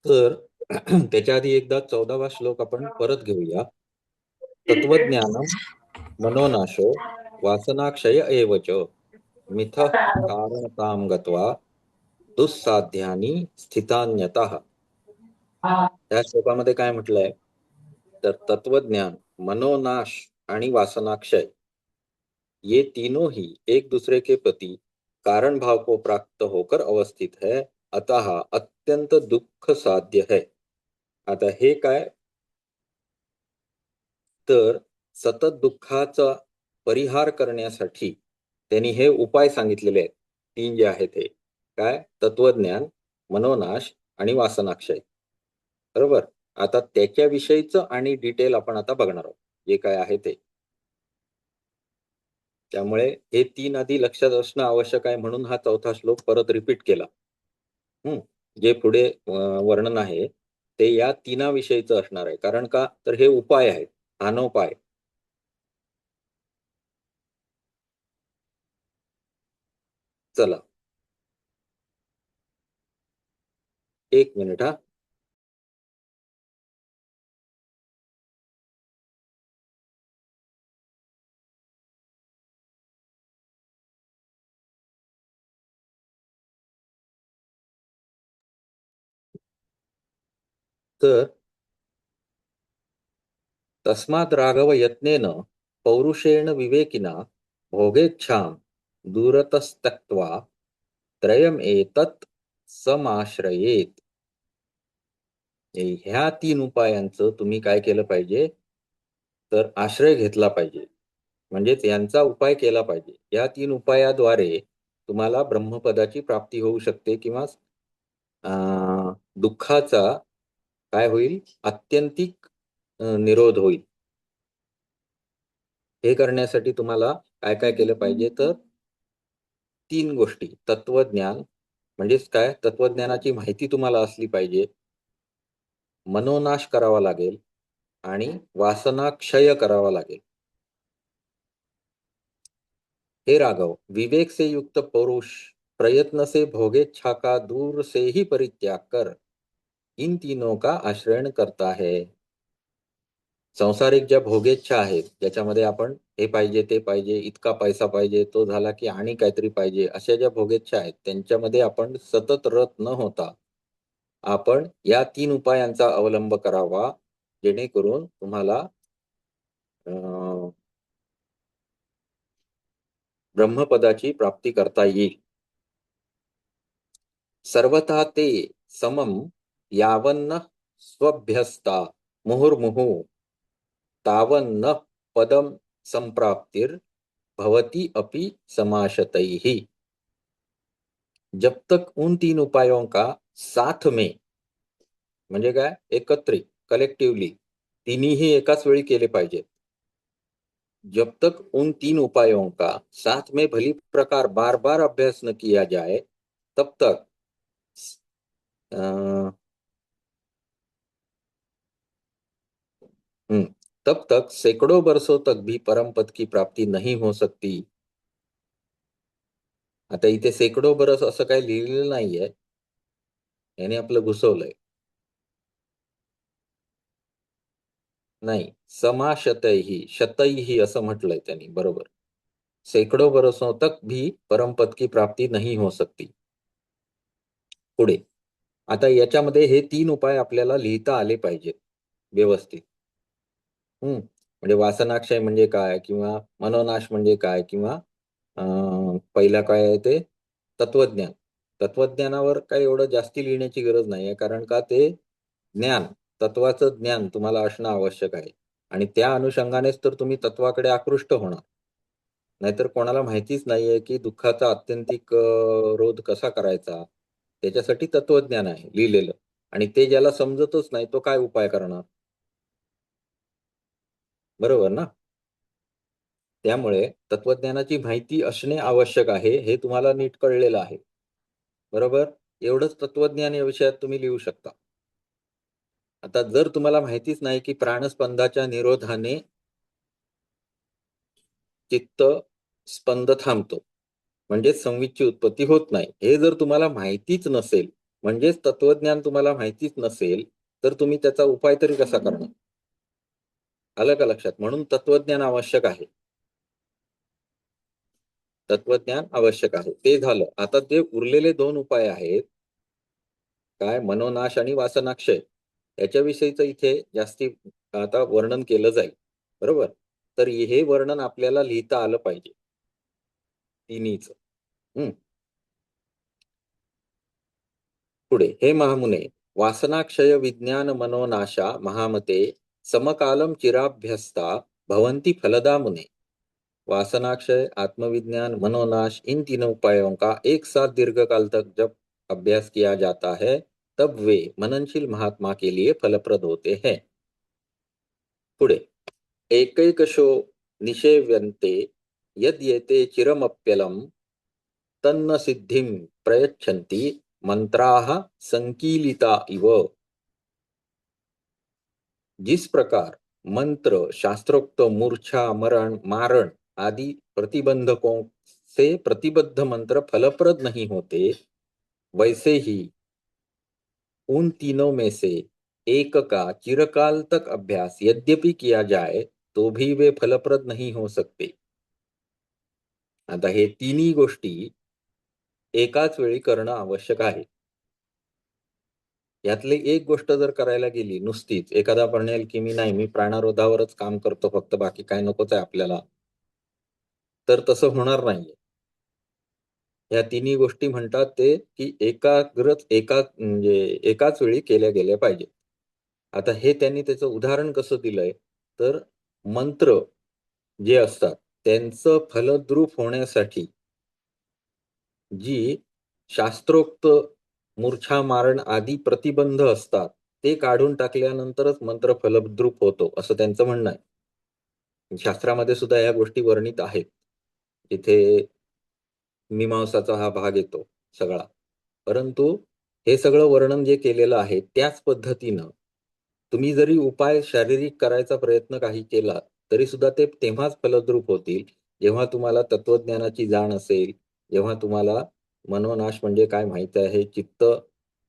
तर त्याच्या आधी एकदा 14वा श्लोक आपण परत घेऊया. तत्वज्ञानम मनोनाशो वासनाक्षय एव च मिथः कारणतां गत्वा दुस्साध्यानि स्थितान्यतः. या श्लोकामध्ये काय म्हटलंय, तर तत्वज्ञान, मनोनाश आणि वासनाक्षय ये तीनों ही एक दूसरे के प्रति कारण भाव को प्राप्त होकर अवस्थित है, अतः अत्यंत दुःख साध्य है. आता हे काय, तर सतत दुःखाचा परिहार करण्यासाठी त्यांनी हे उपाय सांगितलेले आहेत. 3 जे आहेत हे काय, तत्वज्ञान, मनोनाश आणि वासनाक्षय. बरोबर. आता त्याच्याविषयीचं आणि डिटेल आपण आता बघणार आहोत, जे काय आहे ते. त्यामुळे हे 3 आधी लक्षात असणं आवश्यक आहे, म्हणून हा 4था श्लोक परत रिपीट केला. जे पुढे वर्णन आहे ते या तिनाविषयीचं असणार आहे. कारण का, तर हे उपाय आहेत, अनोपाय. चला, 1 मिनिट हा. तर तस्मात् राघव यत्नेन पौरुषेण विवेकिना भोगेच्छां दूरतस्तक्त्वा त्रयम् एतत् समाश्रयेत. ह्या 3 उपायांचं तुम्ही काय केलं पाहिजे, तर आश्रय घेतला पाहिजे. म्हणजेच यांचा उपाय केला पाहिजे. या 3 उपायाद्वारे तुम्हाला ब्रह्मपदाची प्राप्ती होऊ शकते किंवा दुःखाचा काय होईल, आत्यंतिक निरोध होईल. हे करण्यासाठी तुम्हाला काय काय केलं पाहिजे, तर 3 गोष्टी. तत्वज्ञान म्हणजेच काय, तत्वज्ञानाची माहिती तुम्हाला असली पाहिजे. मनोनाश करावा लागेल आणि वासना क्षय करावा लागेल. हे राघव, विवेक से युक्त पुरुष प्रयत्न से भोगेच्छा का दूर से ही परित्याग कर इन तीनों का आश्रयण करता है. संसारिक ज्या भोगेच्छा आहेत, ज्याच्यामध्ये आपण हे पाहिजे, ते पाहिजे, इतका पैसा पाहिजे, तो झाला की आणि काहीतरी पाहिजे, अशा ज्या भोगेच्छा आहेत त्यांच्यामध्ये आपण सतत रत न होता आपण या 3 उपायांचा अवलंब करावा, जेणेकरून तुम्हाला ब्रह्मपदाची प्राप्ती करता येईल. सर्वथा ते समम यावन्न स्वभ्यस्ता मुहुर्मुहु तावन्न पदम संप्राप्तिर भवती अपि समाशतैहि. जब तक उन 3 उपायों का साथ में, म्हणजे काय, एकत्रित, कलेक्टिवली तिन्हीही एकाच वेळी केले पाहिजे. जब तक उन 3 उपायों का साथ में भली प्रकार बार बार अभ्यास न किया जाए, तब तक अ, तब तक सैकड़ों बरसों तक भी परम पद की प्राप्ति नहीं हो सकती. आता इथे सैकड़ो बरस असं काही लिहिलेलं नाहीये, याने आपलं घुसवलंय. नाही, समाशतैहि, शतैहि असं म्हटलंय त्यांनी, बरोबर. सैकड़ों बरसों तक भी परम पद की प्राप्ति नहीं हो सकती. पुढे आता याच्यामध्ये हे 3 उपाय आपल्याला लिहिता आले पाहिजेत व्यवस्थित. म्हणजे वासनाक्षय म्हणजे काय, किंवा मनोनाश म्हणजे काय, किंवा पहिला काय आहे ते तत्वज्ञान. तत्वज्ञानावर काही एवढं जास्ती लिहिण्याची गरज नाहीये, कारण का ते ज्ञान, तत्वाचं ज्ञान तुम्हाला असणं आवश्यक आहे. आणि त्या अनुषंगानेच तर तुम्ही तत्वाकडे आकृष्ट होणार. नाहीतर कोणाला माहितीच नाहीये की दुःखाचा आत्यंतिक रोध कसा करायचा. त्याच्यासाठी तत्वज्ञान आहे लिहिलेलं. आणि ते ज्याला समजतच नाही तो काय उपाय करणार? बरोबर ना? त्यामुळे तत्वज्ञानाची माहिती असणे आवश्यक आहे, हे तुम्हाला नीट कळलेलं आहे. बरोबर? एवढंच तत्वज्ञान या विषयात तुम्ही लिहू शकता. आता जर तुम्हाला माहितीच नाही की प्राणस्पंदाच्या निरोधाने चित्त स्पंद थांबतो, म्हणजे संवितची उत्पत्ती होत नाही, हे जर तुम्हाला माहितीच नसेल, म्हणजेच तत्वज्ञान तुम्हाला माहितीच नसेल तर तुम्ही त्याचा उपाय तरी कसा करणार? आलं का लक्षात? म्हणून तत्वज्ञान आवश्यक आहे. तत्वज्ञान आवश्यक आहे. ते झालं. आता ते उरलेले 2 उपाय आहेत. काय? मनोनाश आणि वासनाक्षय. याच्याविषयीचं इथे जास्ती आता वर्णन केलं जाईल. बरोबर? तर हे वर्णन आपल्याला लिहिता आलं पाहिजे. तिन्हीचं. हं. पुढे, हे महामुने, वासनाक्षय विज्ञान मनोनाशा महामते समकालम चिराभ्यस्ता भवंती फलदा मुने। वासनाक्षय, आत्मविज्ञान, मनोनाश, इन तीनों उपायों का एक साथ दीर्घकाल तक जब अभ्यास किया जाता है तब वे मननशील महात्मा के लिए फलप्रद होते हैं। पुढे, एकैकशो निषेव्यन्ते यद्येते चिरमप्यलम तन्न सिद्धिं प्रयच्छन्ति मंत्राः संकीलिता इव। जिस प्रकार मंत्र शास्त्रोक्त मूर्छा मरण मारण आदि प्रतिबंधकों से प्रतिबद्ध मंत्र फलप्रद नहीं होते, वैसे ही उन तीनों में से एक का चिरकाल तक अभ्यास यद्यपि किया जाए तो भी वे फलप्रद नहीं हो सकते। आता हे तिन्ही गोष्टी एकाच वेळी करणं आवश्यक आहे. यातली एक गोष्ट जर करायला गेली नुसतीच, एखादा म्हणेल की मी प्राणारोधावरच काम करतो फक्त, बाकी काय नकोच आहे आपल्याला, तर तसं होणार नाहीये. या तिन्ही गोष्टी म्हणतात ते की म्हणजे एकाच वेळी केल्या गेल्या पाहिजेत. आता हे त्यांनी त्याचं उदाहरण कसं दिलंय, तर मंत्र जे असतात त्यांचं फलद्रूप होण्यासाठी जी शास्त्रोक्त मूर्छा मारण आदी प्रतिबंध असतात ते काढून टाकल्यानंतरच मंत्र फलद्रूप होतो, असं त्यांचं म्हणणं आहे. शास्त्रामध्ये सुद्धा या गोष्टी वर्णित आहेत. इथे मीमांसाचा हा भाग येतो सगळा. परंतु हे सगळं वर्णन जे केलेलं आहे त्याच पद्धतीनं तुम्ही जरी उपाय शारीरिक करायचा प्रयत्न काही केला, तरी सुद्धा ते तेव्हाच फलद्रूप होतील, जेव्हा तुम्हाला तत्वज्ञानाची जाण असेल, जेव्हा तुम्हाला मनोनाश म्हणजे काय माहीत आहे, चित्त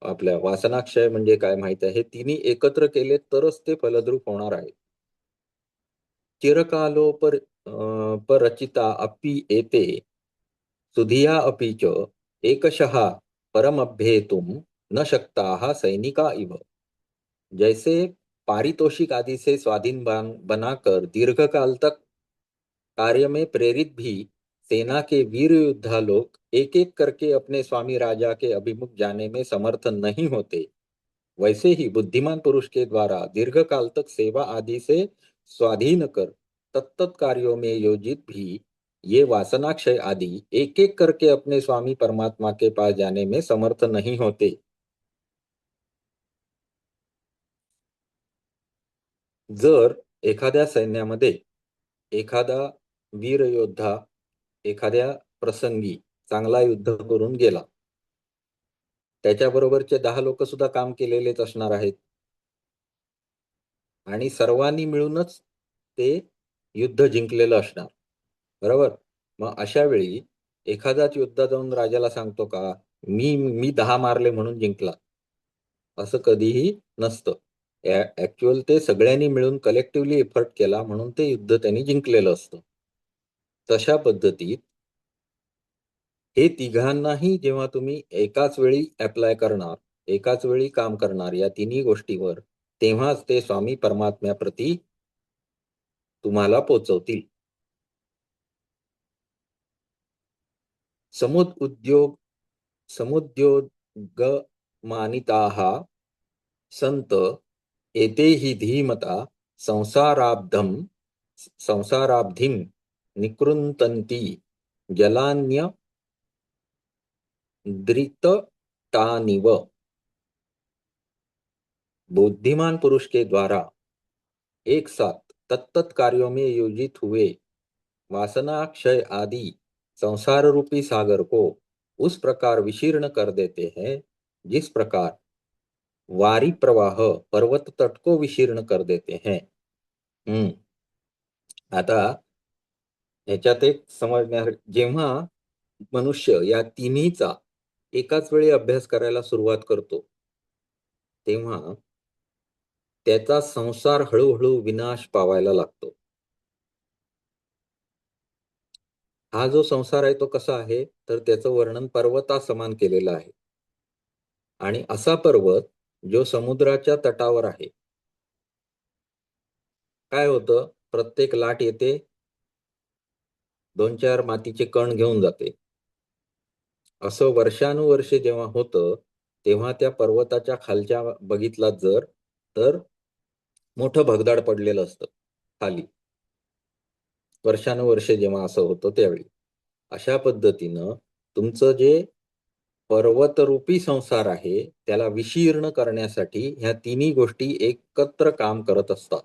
आपल्या वासनाक्षय म्हणजे काय माहीत आहे, हे तिन्ही एकत्र केले तरच ते फलद्रूप होणार आहे. परचिता अपि एते सुधिया अपि च एकशः परमभ्येतुम न शक्ताः सैनिका इव। जैसे पारितोषिक आदि से स्वाधीन बनाकर दीर्घकाल तक कार्य में प्रेरित भी सेना के वीर योद्धा लोग एक एक करके अपने स्वामी राजा के अभिमुख जाने में समर्थ नहीं होते, वैसे ही बुद्धिमान पुरुष के द्वारा दीर्घकाल तक सेवा आदि से स्वाधीन कर तत्त कार्यों में योजित भी ये वासनाक्षय आदि एक एक करके अपने स्वामी परमात्मा के पास जाने में समर्थ नहीं होते। जर एखाद्या सैन्यामध्ये एखादा वीर योद्धा एखाद्या प्रसंगी चांगला युद्ध करून गेला, त्याच्याबरोबरचे 10 लोक सुद्धा काम केलेलेच असणार आहेत आणि सर्वांनी मिळूनच ते युद्ध जिंकलेलं असणार. बरोबर? मग अशा वेळी एखादाच योद्धा जाऊन राजाला सांगतो का, मी 10 मारले म्हणून जिंकला. असं कधीही नसतं. ॲक्चुअल ते सगळ्यांनी मिळून कलेक्टिव्हली एफर्ट केला म्हणून ते युद्ध त्यांनी जिंकलेलं असतं. तशा पद्धतीत हे तिघांनाही जेव्हा तुम्ही एकाच वेळी ॲप्लाय करणार, एकाच वेळी काम करणार या तिन्ही गोष्टीवर, तेव्हाच ते स्वामी परमात्म्याप्रती तुम्हाला पोहोचवतील. समुद्योग समुद्योगमानिताः संत एते हि धीमता संसाराब्धम संसाराब्धिम निकृन्तन्ति जलान्यद्रिक्तानिव। बुद्धिमान पुरुष के द्वारा एक साथ तत्त कार्यों में योजित हुए वासना क्षय आदि संसार रूपी सागर को उस प्रकार विशीर्ण कर देते हैं जिस प्रकार वारी प्रवाह पर्वत तट को विशीर्ण कर देते हैं। हम्म आता ह्याच्यात एक समजण्यार जेव्हा मनुष्य या तिन्हीचा एकाच वेळी अभ्यास करायला सुरुवात करतो, तेव्हा त्याचा संसार हळूहळू विनाश पावायला लागतो. हा जो संसार आहे तो कसा आहे, तर त्याचं वर्णन पर्वतासमान केलेलं आहे. आणि असा पर्वत जो समुद्राच्या तटावर आहे. काय होतं, प्रत्येक लाट येते, 2-4 मातीचे कण घेऊन जाते. असं वर्षानुवर्षे जेव्हा होतं, तेव्हा त्या पर्वताच्या खालच्या बघितलात जर, तर मोठं भगदाड पडलेलं असतं खाली. वर्षानुवर्षे जेव्हा असं होतं त्यावेळी. अशा पद्धतीनं तुमचं जे पर्वतरूपी संसार आहे, त्याला विशीर्ण करण्यासाठी ह्या तिन्ही गोष्टी एकत्र काम करत असतात.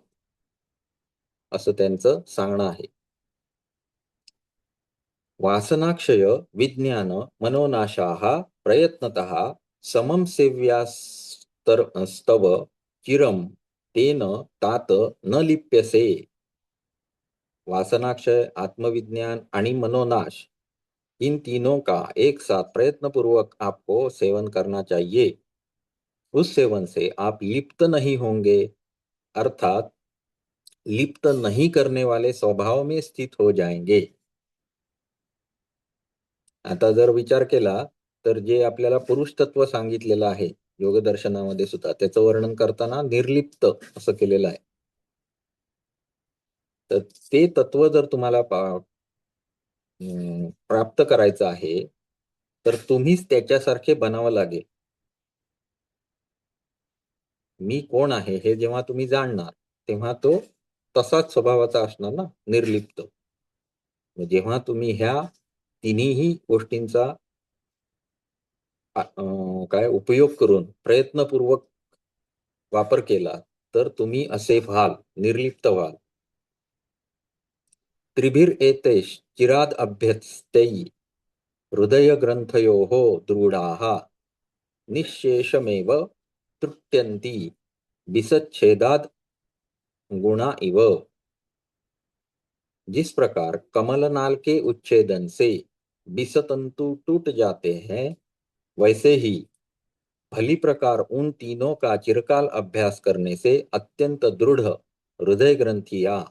असं त्यांचं सांगणं आहे. वासनाक्षय विज्ञान मनोनाशाः प्रयत्नतः समं सेव्यास्तव चिरं तेन तात न लिप्यसे. वासनाक्षय, आत्मविज्ञान आणि मनोनाश, इन तीनों का एक साथ प्रयत्नपूर्वक आपको सेवन करना चाहिए. उस सेवन से आप लिप्त नहीं होंगे, अर्थात लिप्त नहीं करने वाले स्वभाव में स्थित हो जाएंगे. आता जर विचार केला, तर जे आपल्याला पुरुष तत्व सांगितलेलं आहे योगदर्शनामध्ये सुद्धा, त्याचं वर्णन करताना निर्लिप्त असं केलेलं आहे. तर ते तत्व जर तुम्हाला प्राप्त करायचं आहे, तर तुम्हीच त्याच्यासारखे बनावं लागेल. मी कोण आहे हे जेव्हा तुम्ही जाणणार, तेव्हा तो तसाच स्वभावाचा असणार ना, निर्लिप्त. जेव्हा तुम्ही ह्या तिन्हीही गोष्टींचा काय उपयोग करून प्रयत्नपूर्वक वापर केला, तर तुम्ही असे व्हाल, निर्लिप्त व्हाल. त्रिभिरेतैश्चिराद् अभ्यस्तैः हृदयग्रंथयोः दृढाः निःशेषमेव तृप्यन्ति विसच्छेदाद गुणा इव. जिस प्रकार कमलनाल के उच्छेदन से विषतंतु टूट जाते हैं, वैसे ही भली प्रकार उन तीनों का चिरकाल अभ्यास करने से अत्यंत दृढ़ हृदय ग्रंथियां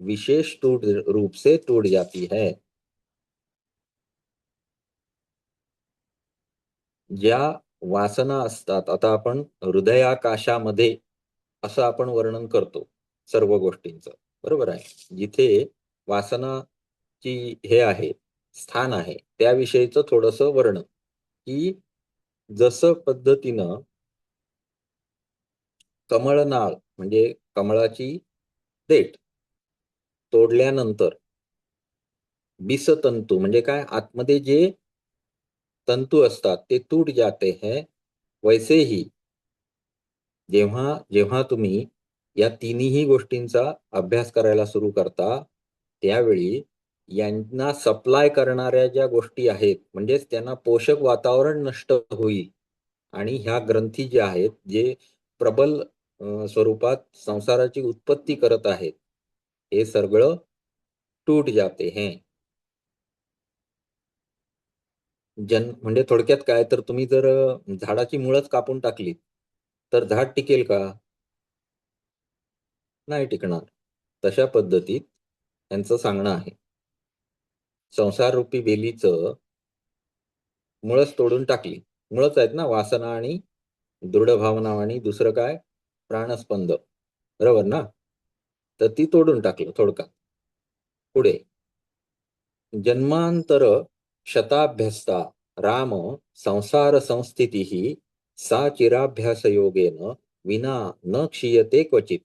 विशेष टूट रूप से टूट जाती है. ज्या वासना असतात, आता आपण हृदयाकाशामध्ये असं आपण वर्णन करतो सर्व गोष्टींचं, बरोबर आहे. जिथे वासनाची हे आहे, स्थान आहे, त्याविषयीचं थोडंसं वर्णन, की जसं पद्धतीनं कमळनाळ म्हणजे कमळाची देठ तोडल्यानंतर विषतंतू म्हणजे काय, आतमध्ये जे तंतू असतात ते तूट जाते हैं, वैसे ही जेव्हा जेव्हा तुम्ही या तिन्ही गोष्टींचा अभ्यास करायला सुरू करता, त्यावेळी यांना सप्लाय करणाऱ्या ज्या गोष्टी आहेत, म्हणजेच त्यांना पोषक वातावरण नष्ट होईल आणि ह्या ग्रंथी ज्या आहेत, जे प्रबल स्वरूपात संसाराची उत्पत्ती करत आहेत, हे सगळं टूट जाते हैं. म्हणजे थोडक्यात काय, तर तुम्ही जर झाडाची मुळच कापून टाकलीत, तर झाड टिकेल का? नाही टिकणार. तशा पद्धतीत त्यांचं सांगणं आहे. संसार रूपी वेलीचं मुळच तोडून टाकली. मुळच आहेत ना वासना आणि दृढ भावना आणि दुसरं काय? प्राणस्पंद. बरोबर ना? तर ती तोडून टाकलं थोडक्यात. पुढे जन्मांतर शताभ्यस्ता राम संसार संस्थितीः सा चिराभ्यासयोगेन विना न क्षीयते क्वचित.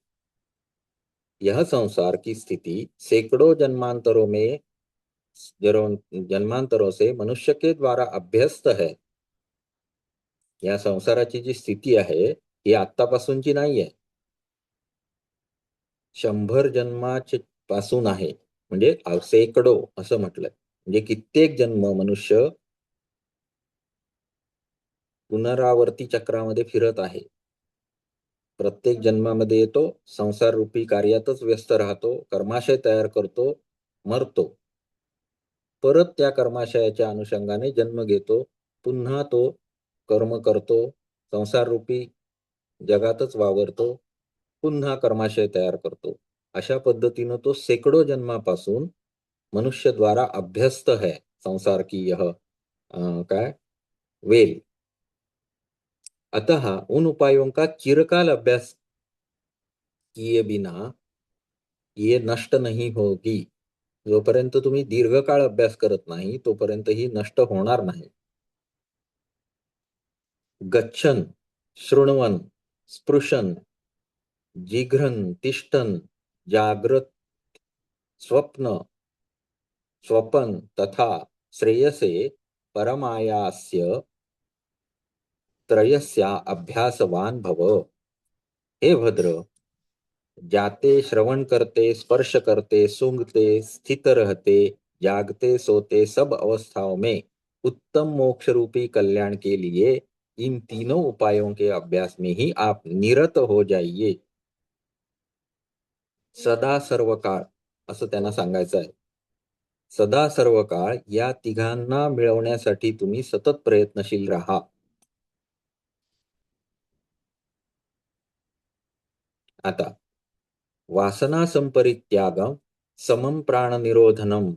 यह संसार की स्थिति सैकड़ों जन्मांतरों से मनुष्य के द्वारा अभ्यस्त है. या संसाराची जी स्थिती आहे ही आत्तापासूनची नाहीये. 100 जन्माचे पासून आहे. म्हणजे सैकडो असं म्हटलंय. म्हणजे कित्येक जन्म मनुष्य पुनरावर्ती चक्रामध्ये फिरत आहे. प्रत्येक जन्मामध्ये येतो, संसार रूपी कार्यातच व्यस्त राहतो, कर्माशय तयार करतो, मरतो. परत त्या कर्माशयाच्या अनुषंगाने जन्म घेतो पुन्हा तो कर्म करतो, संसार रूपी जगातच वावरतो, पुन्हा कर्माशय तयार करतो. अशा पद्धतीनं तो शेकडो जन्मापासून मनुष्य द्वारा अभ्यस्त है संसार की यह काय वेल. अतः उन उपायों का चिरकाल अभ्यास किए बिना ये नष्ट नहीं होगी. जोपर्यंत तुम्ही दीर्घकाळ अभ्यास करत नाही तोपर्यंत ही नष्ट होणार नाही. गच्छन, शृण्वन्, स्पृशन, जिघ्रन्, तिष्ठन्, जाग्रत, स्वप्न, स्वपन तथा श्रेयसे परमायास्य त्रयस्या अभ्यासवान भव. हे भद्र, जाते, श्रवण करते, स्पर्श करते, सूंघते, स्थित रहते, जागते, सोते, सब अवस्थाओं में उत्तम मोक्ष रूपी कल्याण के लिए इन तीनों उपायों के अभ्यास में ही आप निरत हो जाइए. सदा सर्व काळ असं त्यांना सांगायचं आहे. सदा सर्व काळ या तिघांना मिळवण्यासाठी तुम्ही सतत प्रयत्नशील राहा. आता वासना संपरित्यागम समम प्राण निरोधनम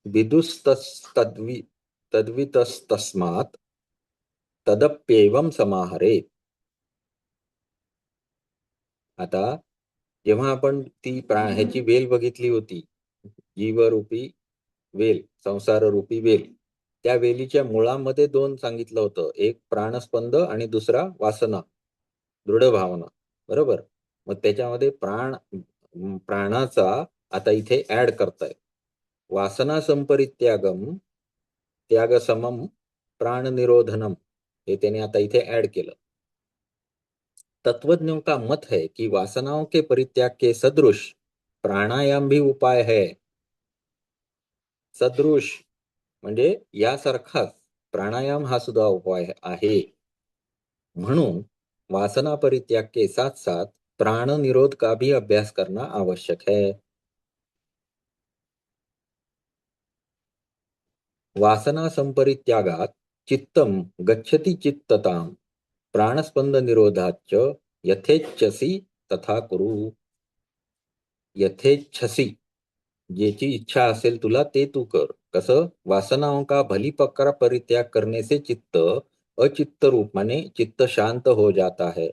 विदुस्तस्तद्वि तद्वितस्तस्मात् तदप्येवम समाहरे. आता जेव्हा आपण ती ह्याची वेल बघितली होती, जीवरूपी वेल, संसार रूपी वेल, त्या वेलीच्या मुळामध्ये दोन सांगितलं होतं, एक प्राणस्पंद आणि दुसरा वासना, दृढ भावना. बरोबर. मग त्याच्यामध्ये प्राणाचा आता इथे ऍड करताय. वासना संपरित्यागम त्याग समम प्राण निरोधनम हे त्याने आता इथे ऍड केलं. तत्वज्ञों का मत है कि वासनाओं के परित्याग के सदृश प्राणायाम भी उपाय है. सदृश म्हणजे यासारखाच प्राणायाम हा सुद्धा उपाय आहे. म्हणून वासना परित्याग के साथ साथ प्राण निरोध का भी अभ्यास करना आवश्यक है. वासना संपरित्यागात चित्तम गच्छति चित्तताम प्राणस्पंद निरोधाच यथेच्छसी तथा कुरु. यथेच्छसी, ज्याची इच्छा असेल तुला ते तू कर. कसं? वासनाओं का भली पक्का परित्याग करने से चित्त अचित्त रूप माने चित्त शांत हो जाता है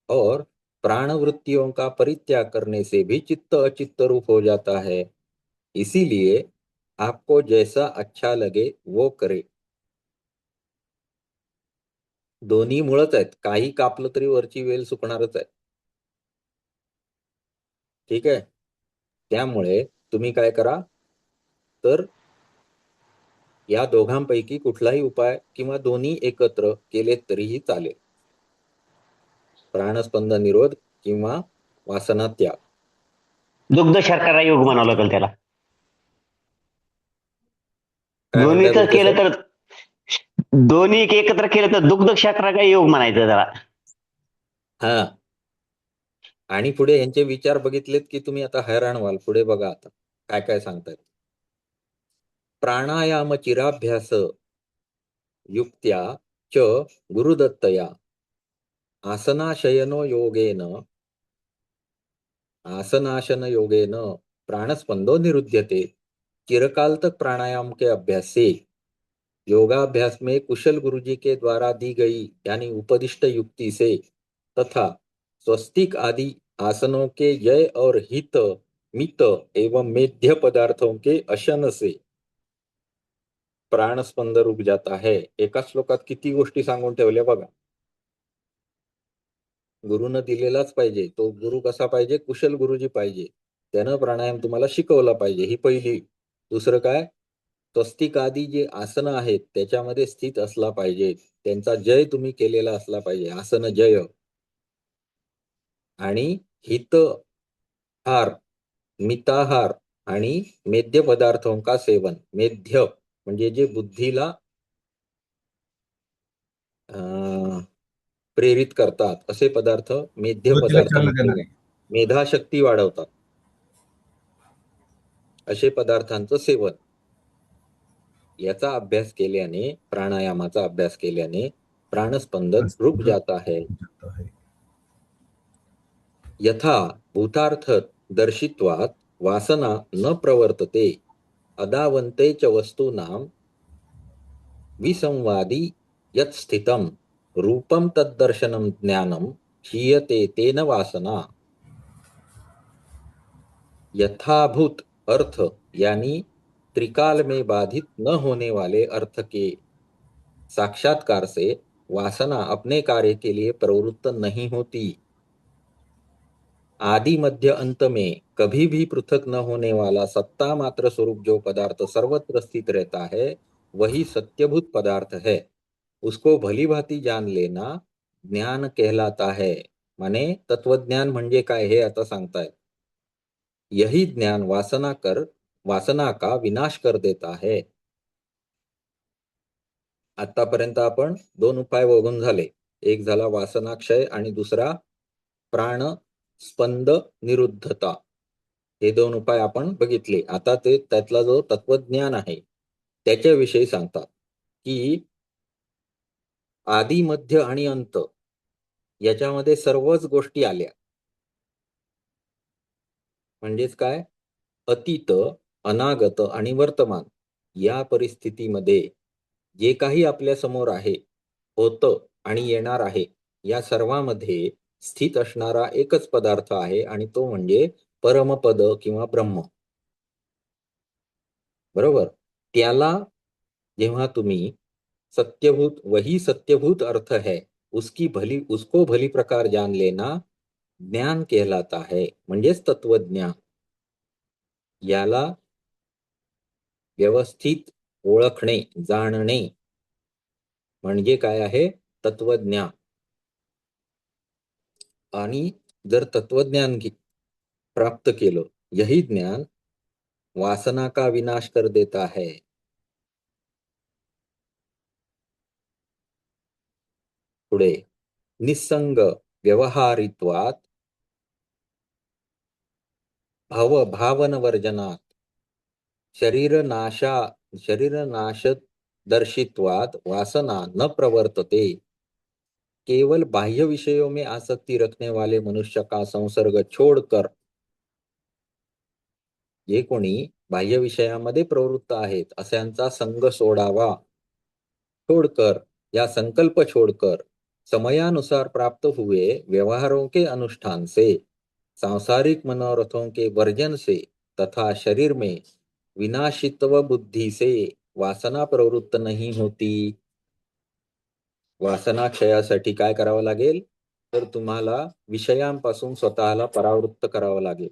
और प्राण वृत्तियों का परित्याग करने से भी चित्त अचित्त रूप हो जाता है. इसीलिए आपको जैसा अच्छा लगे वो करे. दोन्ही मुळच आहेत. काही कापलं तरी वरची वेल सुकणारच आहे. ठीक आहे. त्यामुळे तुम्ही काय करा, तर या दोघांपैकी कुठलाही उपाय किंवा दोन्ही एकत्र केले तरीही चालेल. प्राणस्पंद निरोध किंवा वासना त्याग. दुग्ध शर्करा योग म्हणावं लागेल त्याला. काय म्हणताय दोन्हीच बुलके केलं साहेब? तर दोन्ही एकत्र केलं तर दुग्ध शर्करा योग म्हणायचं त्याला. हा. आणि पुढे यांचे विचार बघितलेत की तुम्ही आता हैराण व्हाल. पुढे बघा आता काय काय सांगतायत. प्राणायाम चिराभ्यास युक्त्या च गुरुदत्तया आसनाशयनो योगेन आसनाशन योगेन प्राणस्पंदो निरुध्यते. चिरकाल तक प्राणायाम के अभ्यास से योगाभ्यास में कुशल गुरुजी के द्वारा दी गई यानी उपदिष्ट युक्ति से तथा स्वस्तिक आदि आसनों के जय और हित मित एवं मेध्य पदार्थों के अशन से प्राणस्पंद रुक जाता है. एका श्लोकात किती गोष्टी सांगून ठेवल्या बघा. गुरुनं दिलेलाच पाहिजे. तो गुरु कसा पाहिजे? कुशल गुरुजी पाहिजे. त्यानं प्राणायाम तुम्हाला शिकवला पाहिजे. ही पहिली. दुसरं काय? स्वस्तिक आदी जे आसनं आहेत त्याच्यामध्ये स्थित असला पाहिजे. त्यांचा जय तुम्ही केलेला असला पाहिजे. आसन जय. आणि हितहार, मिताहार आणि मेध्य पदार्थों का सेवन. मेध्य म्हणजे जे बुद्धीला प्रेरित करतात असे पदार्थ मेध्य बुद्धीला चालना पदार्थांचे, देणारे. मेधाशक्ती वाढवतात असे पदार्थांचं सेवन. याचा अभ्यास केल्याने, प्राणायामाचा अभ्यास केल्याने प्राणस्पंदन रुक जाता है. यथा भूतार्थ दर्शित्वात वासना न प्रवर्तते अदावन्ते च वस्तूनां विसंवादी यत् स्थितं रूपं तद्दर्शनं ज्ञानं क्षीयते तेन वासना. यथाभूत अर्थ यानी त्रिकाल में बाधित न होने वाले अर्थ के साक्षात्कार से वासना अपने कार्य के लिए प्रवृत्त नहीं होती. आदि मध्य अंत में कभी भी पृथक न होने वाला सत्ता मात्र स्वरूप जो पदार्थ सर्वत्र स्थित रहता है वही सत्यभूत पदार्थ है. उसको भली भांति जान लेना ज्ञान कहलाता है. माने तत्वज्ञान म्हणजे काय हे आता सांगतायत. यही ज्ञान वासना का विनाश कर देता है. आतापर्यंत आपण दोन उपाय बघून झाले. एक झाला वासनाक्षय आणि दुसरा प्राण स्पंद निरुद्धता. हे दोन उपाय आपण बघितले. आता ते त्यातला जो तत्वज्ञान आहे त्याच्याविषयी सांगतात की आदि मध्य आणि अंत याच्यामध्ये सर्वच गोष्टी आल्या. म्हणजेच काय, अतीत, अनागत आणि वर्तमान या परिस्थितीमध्ये जे काही आपल्या समोर आहे, होतं आणि येणार आहे, या सर्वांमध्ये स्थित असणारा एकच पदार्थ आहे आणि तो म्हणजे परमपद किंवा ब्रह्म. बरोबर. त्याला जेव्हा तुम्ही सत्यभूत, वही सत्यभूत अर्थ है उसको भली प्रकार जान लेना ज्ञान कहलाता है. म्हणजेच तत्वज्ञान. याला व्यवस्थित ओळखणे, जाणणे म्हणजे काय आहे, तत्वज्ञान. आणि जर तत्वज्ञान प्राप्त केलं, यही ज्ञान वासना का विनाश कर देता है. पुढे निसंग व्यवहारित्वात भावन वर्जनात शरीर नाश दर्शित्वात वासना न प्रवर्तते. केवल बाह्य विषयों में आसक्ति रखने वाले मनुष्य का संसर्ग छोड़कर, जे कोणी बाह्य विषयामध्ये प्रवृत्त आहेत अशांचा संग सोडावा. छोड़कर या संकल्प छोड़कर समयानुसार प्राप्त हुए व्यवहारों के अनुष्ठान से, सांसारिक मनोरथों के वर्जन से तथा शरीर में विनाशित्व बुद्धि से वासना प्रवृत्त नहीं होती. वासना क्षयासाठी काय करावं लागेल, तर तुम्हाला विषयांपासून स्वतःला परावृत्त करावं लागेल.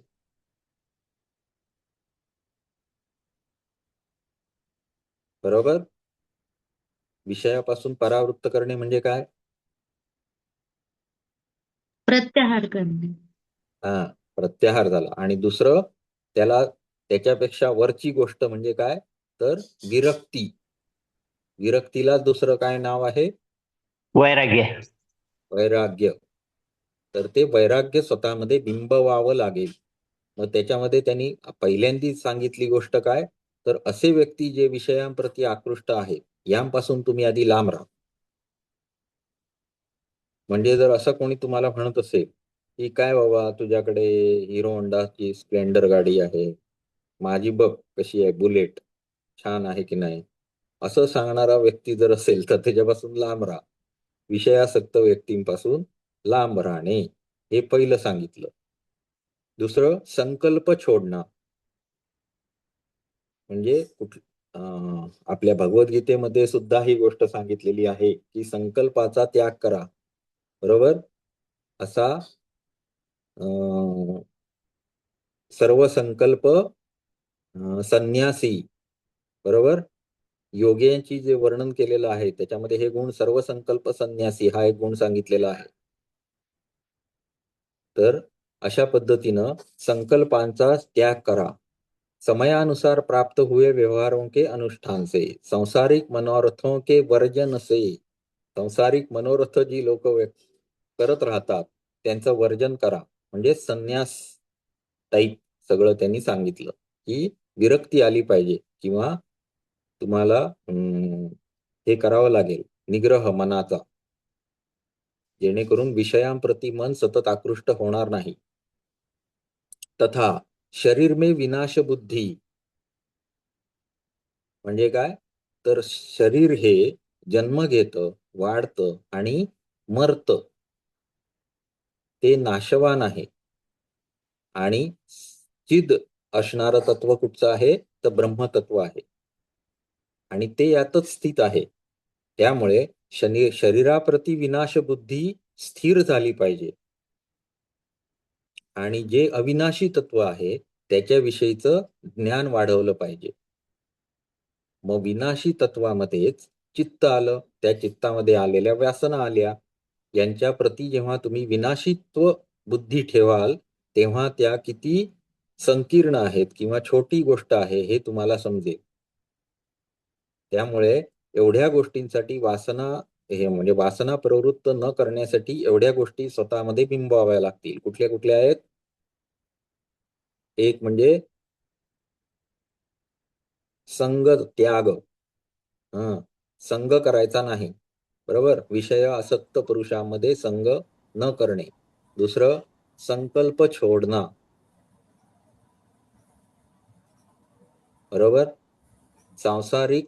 बरोबर. विषयापासून परावृत्त करणे म्हणजे काय, प्रत्याहार करणे. हा, प्रत्याहार झाला. आणि दुसरं त्याच्यापेक्षा वरची गोष्ट म्हणजे काय, तर विरक्ती. विरक्तीला दुसरं काय नाव आहे, वैराग्य. वैराग्य. तर ते वैराग्य स्वतःमध्ये बिंबवावं लागेल. मग त्याच्यामध्ये त्यांनी पहिल्यांदी सांगितली गोष्ट काय, तर असे व्यक्ती जे विषयांप्रती आकृष्ट आहेत यांपासून तुम्ही आधी लांब राहा. म्हणजे जर असं कोणी तुम्हाला म्हणत असेल की काय बाबा तुझ्याकडे हिरो होंडाची स्प्लेंडर गाडी आहे, माझी बघ कशी आहे बुलेट, छान आहे की नाही, असं सांगणारा व्यक्ती जर असेल तर त्याच्यापासून लांब राहा. विषयासक्त व्यक्तींपासून लांब राहणे हे पहिलं सांगितलं. दुसरं संकल्प छोडणं. म्हणजे आपल्या भगवद्गीतेमध्ये सुद्धा ही गोष्ट सांगितलेली आहे की संकल्पाचा त्याग करा. बरोबर. असा सर्व संकल्प संन्यासी. बरोबर. योग्यांची जे वर्णन केलेलं आहे त्याच्यामध्ये हे गुण सर्व संकल्प संन्यासी हा एक गुण सांगितलेला आहे. तर अशा पद्धतीनं संकल्पांचा त्याग करा. समयानुसार प्राप्त हुए व्यवहारों के अनुष्ठान से, सांसारिक मनोरथों के वर्जन से, सांसारिक मनोरथ जी लोक करत राहतात त्यांचं वर्जन करा. म्हणजे संन्यास टाईप सगळं त्यांनी सांगितलं की विरक्ती आली पाहिजे किंवा तुम्हाला हे करावं लागेल, निग्रह मनाचा, जेणेकरून विषयांप्रती मन सतत आकृष्ट होणार नाही. तथा शरीर में विनाश बुद्धी म्हणजे काय, तर शरीर हे जन्म घेतं, वाढतं आणि मरतं, ते नाशवान आहे. आणि चिद असणारं तत्व कुठचं आहे, तर ब्रह्मतत्व आहे आणि ते यातच स्थित आहे. त्यामुळे शरीराप्रती विनाश बुद्धी स्थिर झाली पाहिजे आणि जे अविनाशी तत्व आहे त्याच्याविषयीचं ज्ञान वाढवलं पाहिजे. मग विनाशी तत्वामध्येच चित्त आलं, त्या चित्तामध्ये आलेल्या वासना आल्या. यांच्या प्रती जेव्हा तुम्ही विनाशीत्व बुद्धी ठेवाल तेव्हा त्या किती संकीर्ण आहेत किंवा छोटी गोष्ट आहे हे तुम्हाला समजेल. त्यामुळे एवढ्या गोष्टींसाठी वासना, हे म्हणजे वासना प्रवृत्त न करण्यासाठी एवढ्या गोष्टी स्वतःमध्ये बिंबवाव्या लागतील. कुठल्या कुठल्या आहेत? एक म्हणजे संग त्याग. संग करायचा नाही, बरोबर, विषय आसक्त पुरुषामध्ये संग न करणे. दुसरं संकल्प छोडणं, बरोबर. सांसारिक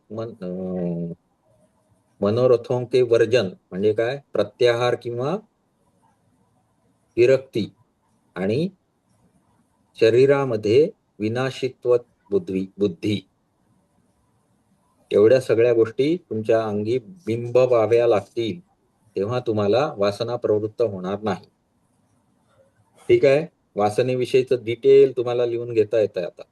मनोरथों के वर्जन म्हणजे काय, प्रत्याहार किंवा विरक्ती आणि शरीरामध्ये विनाशित्व बुद्धी, एवढ्या सगळ्या गोष्टी तुमच्या अंगी बिंब व्हाव्या लागतील, तेव्हा तुम्हाला वासना प्रवृत्त होणार नाही. ठीक आहे. वासनेविषयीचं डिटेल तुम्हाला लिहून घेता येतं आता.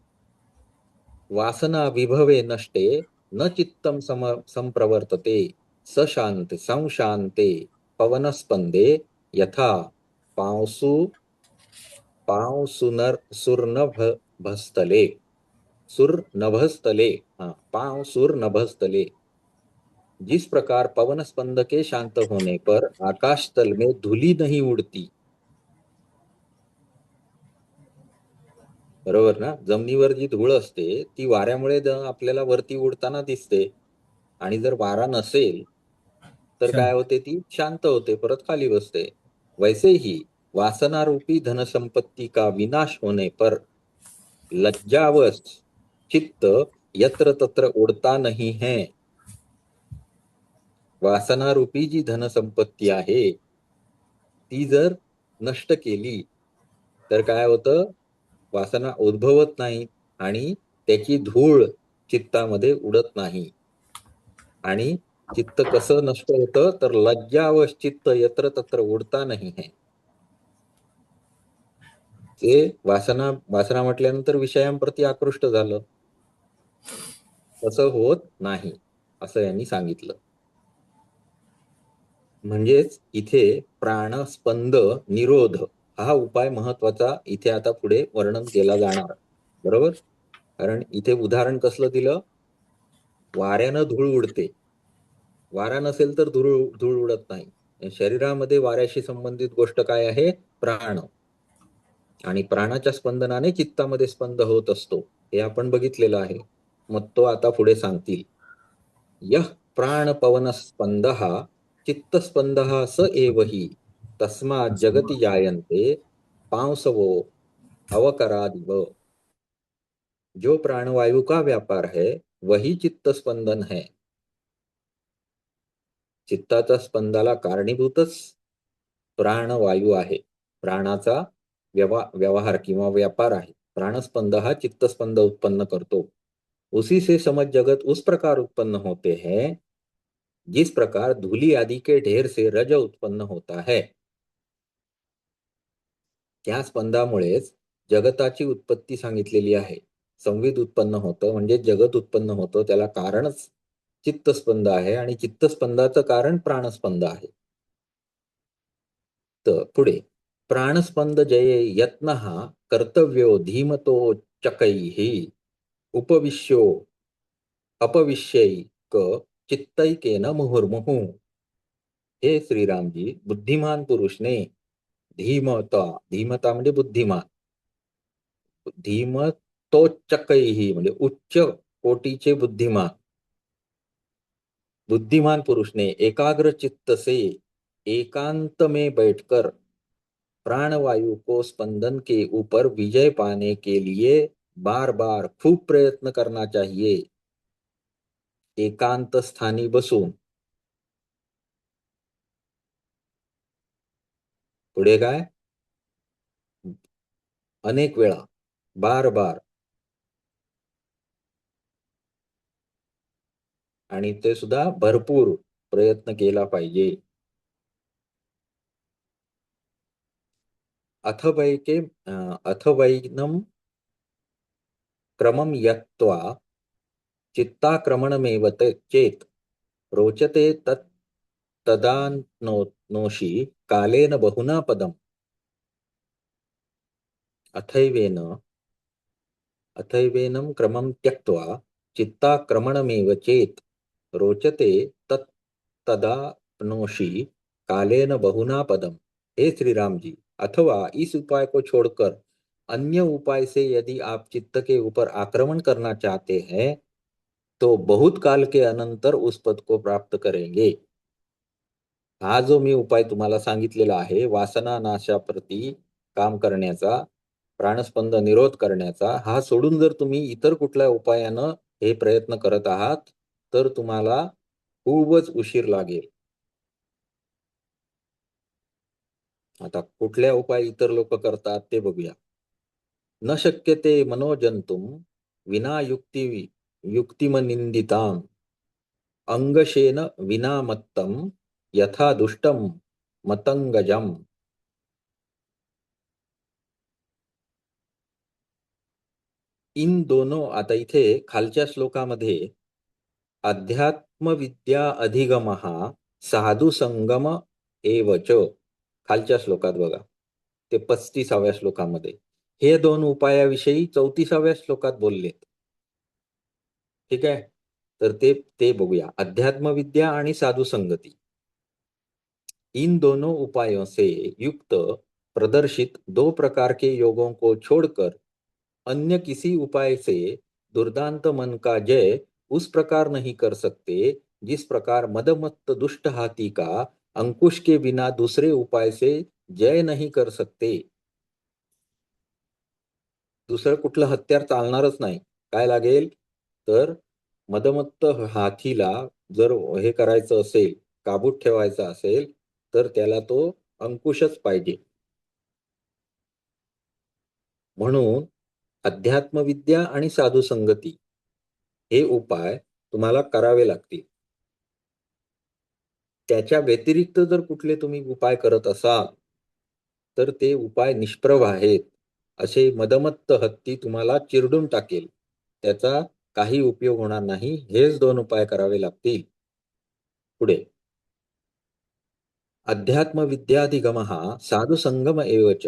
वासना विभवे नष्टे न चित्तम संप्रवर्तते सशांत संशांते पवनस्पंदे यथा पांसुनर सुरनभस्थले सुरनभस्थले पांसुरनभस्थले। जिस प्रकार पवन स्पंद के शांत होने पर आकाश तल में धूली नहीं उड़ती, बरोबर ना. जमिनीवर जी धूळ असते ती वाऱ्यामुळे आपल्याला वरती उडताना दिसते आणि जर वारा नसेल तर काय होते, ती शांत होते, परत खाली बसते. वैसे ही वासना रूपी धन संपत्ति का विनाश होने पर लज्जावश चित्त यत्र तत्र उडता नहीं है. वासना रूपी जी धनसंपत्ती आहे ती जर नष्ट केली तर काय होतं, वासना उद्भवत नाही आणि त्याची धूळ चित्तामध्ये उडत नाही. आणि चित्त कसं नष्ट होतं, तर लज्जावश चित्त यत्र तत्र उडता नाही है. ते वासना वासना म्हटल्यानंतर विषयांप्रती आकृष्ट झालं, तसं होत नाही असं यांनी सांगितलं. म्हणजेच इथे प्राणस्पंद निरोध हा उपाय महत्वाचा इथे आता पुढे वर्णन केला जाणार, बरोबर. कारण इथे उदाहरण कसलं दिलं, वाऱ्यानं धूळ उडते, वारा नसेल तर धूळ धूळ उडत नाही. शरीरामध्ये वाऱ्याशी संबंधित गोष्ट काय आहे, प्राण, आणि प्राणाच्या स्पंदनाने चित्तामध्ये स्पंद होत असतो, हे आपण बघितलेलं आहे. मग तो आता पुढे सांगतील. यह प्राणपवन स्पंदः चित्तस्पंदः स एव हि तस्मात् जगति जायन्ते पांसवो अवकरादिव। जो प्राणवायु का व्यापार है वही चित्त स्पंदन है. चित्ताच्या स्पंदाला कारणीभूतच प्राणवायू आहे, प्राणाचा व्यवहार किंवा व्यापार आहे. प्राणस्पंद हा चित्तस्पंद उत्पन्न करतो. उसी से समझ जगत उस प्रकार उत्पन्न होते हैं जिस प्रकार धूली आदि के ढेर से रज उत्पन्न होता है. त्या स्पंदामुळेच जगताची उत्पत्ती सांगितलेली आहे. संविद उत्पन्न होतं म्हणजे जगत उत्पन्न होतं, त्याला कारणच चित्तस्पंद आहे आणि चित्तस्पंदाचं कारण प्राणस्पंद आहे. तर पुढे प्राणस्पंद जये यत्नः कर्तव्यो धीमतो चकैः उपविश्यो अपविश्यैक चित्तैकेन मुहुर्मुहु. हे श्रीरामजी, बुद्धिमान पुरुषने धीमता, धीमता म्हणजे बुद्धिमान, धीमतोच्चकैही म्हणजे उच्च कोटीचे बुद्धिमान, बुद्धिमान पुरुष ने एकाग्र चित्त से एकांत में बैठकर प्राणवायु को स्पंदन के ऊपर विजय पाने के लिए बार बार खूब प्रयत्न करना चाहिए. एकांत स्थानी बसून. पुढे काय? अनेक वेळा, बार बार, आणि ते सुद्धा भरपूर प्रयत्न केला पाहिजे. अथवैनम क्रमम यत्त्वा चित्ताक्रमणमेव चेत रोचते तत् तदानोषि कालेन बहुना पदम. अथैवेन अथैवेनं क्रमं त्यक्त्वा चित्ताक्रमणमेव चेत रोचते तत् तदाप्नोषि कालेन बहुना पदम. हे श्री राम जी, अथवा इस उपाय को छोड़कर अन्य उपाय से यदि आप चित्त के ऊपर आक्रमण करना चाहते हैं तो बहुत काल के अनंतर उस पद को प्राप्त करेंगे. हा जो मी उपाय तुम्हाला सांगितलेला आहे वासना नाशाप्रती काम करण्याचा, प्राणस्पंद निरोध करण्याचा, हा सोडून जर तुम्ही इतर कुठल्या उपायानं हे प्रयत्न करत आहात तर तुम्हाला खूपच उशीर लागेल. आता कुठल्या उपाय इतर लोक करतात ते बघूया. न शक्यते मनोजंतुम विना युक्तिमनिंदिताम अंगशेन विना मत्तम यथा दुष्टम मतंगजम. इन दोनों, आता इथे खालच्या श्लोकामध्ये अध्यात्मविद्या अधिगमः साधू संगम एवच, खालच्या श्लोकात बघा, ते 35व्या श्लोकामध्ये हे दोन उपायाविषयी 34व्या श्लोकात बोललेत. ठीक आहे, तर ते ते बघूया. अध्यात्मविद्या आणि साधु संगती, इन दोनों उपायों से युक्त प्रदर्शित दो प्रकार के योगों को छोड़कर अन्य किसी उपाय से दुर्दांत मन का जय उस प्रकार नहीं कर सकते जिस प्रकार मदमत्त दुष्ट हाथी का अंकुश के बिना दूसरे उपाय से जय नहीं कर सकते. दुसरं कुठलं हत्यार चालणारच नाही. काय लागेल तर मदमत्त हाथीला जर हे करायचं असेल, काबूत ठेवायचं असेल तर त्याला तो अंकुशच पाहिजे. म्हणून अध्यात्मविद्या आणि साधू संगती हे उपाय तुम्हाला करावे लागतील. त्याच्या व्यतिरिक्त जर कुठले तुम्ही उपाय करत असाल तर ते उपाय निष्प्रभ आहेत असे मदमत्त हत्ती तुम्हाला चिरडून टाकेल. त्याचा काही उपयोग होणार नाही. हेच दोन उपाय करावे लागतील. पुढे अध्यात्म विद्याधिगमः साधु संगम एवच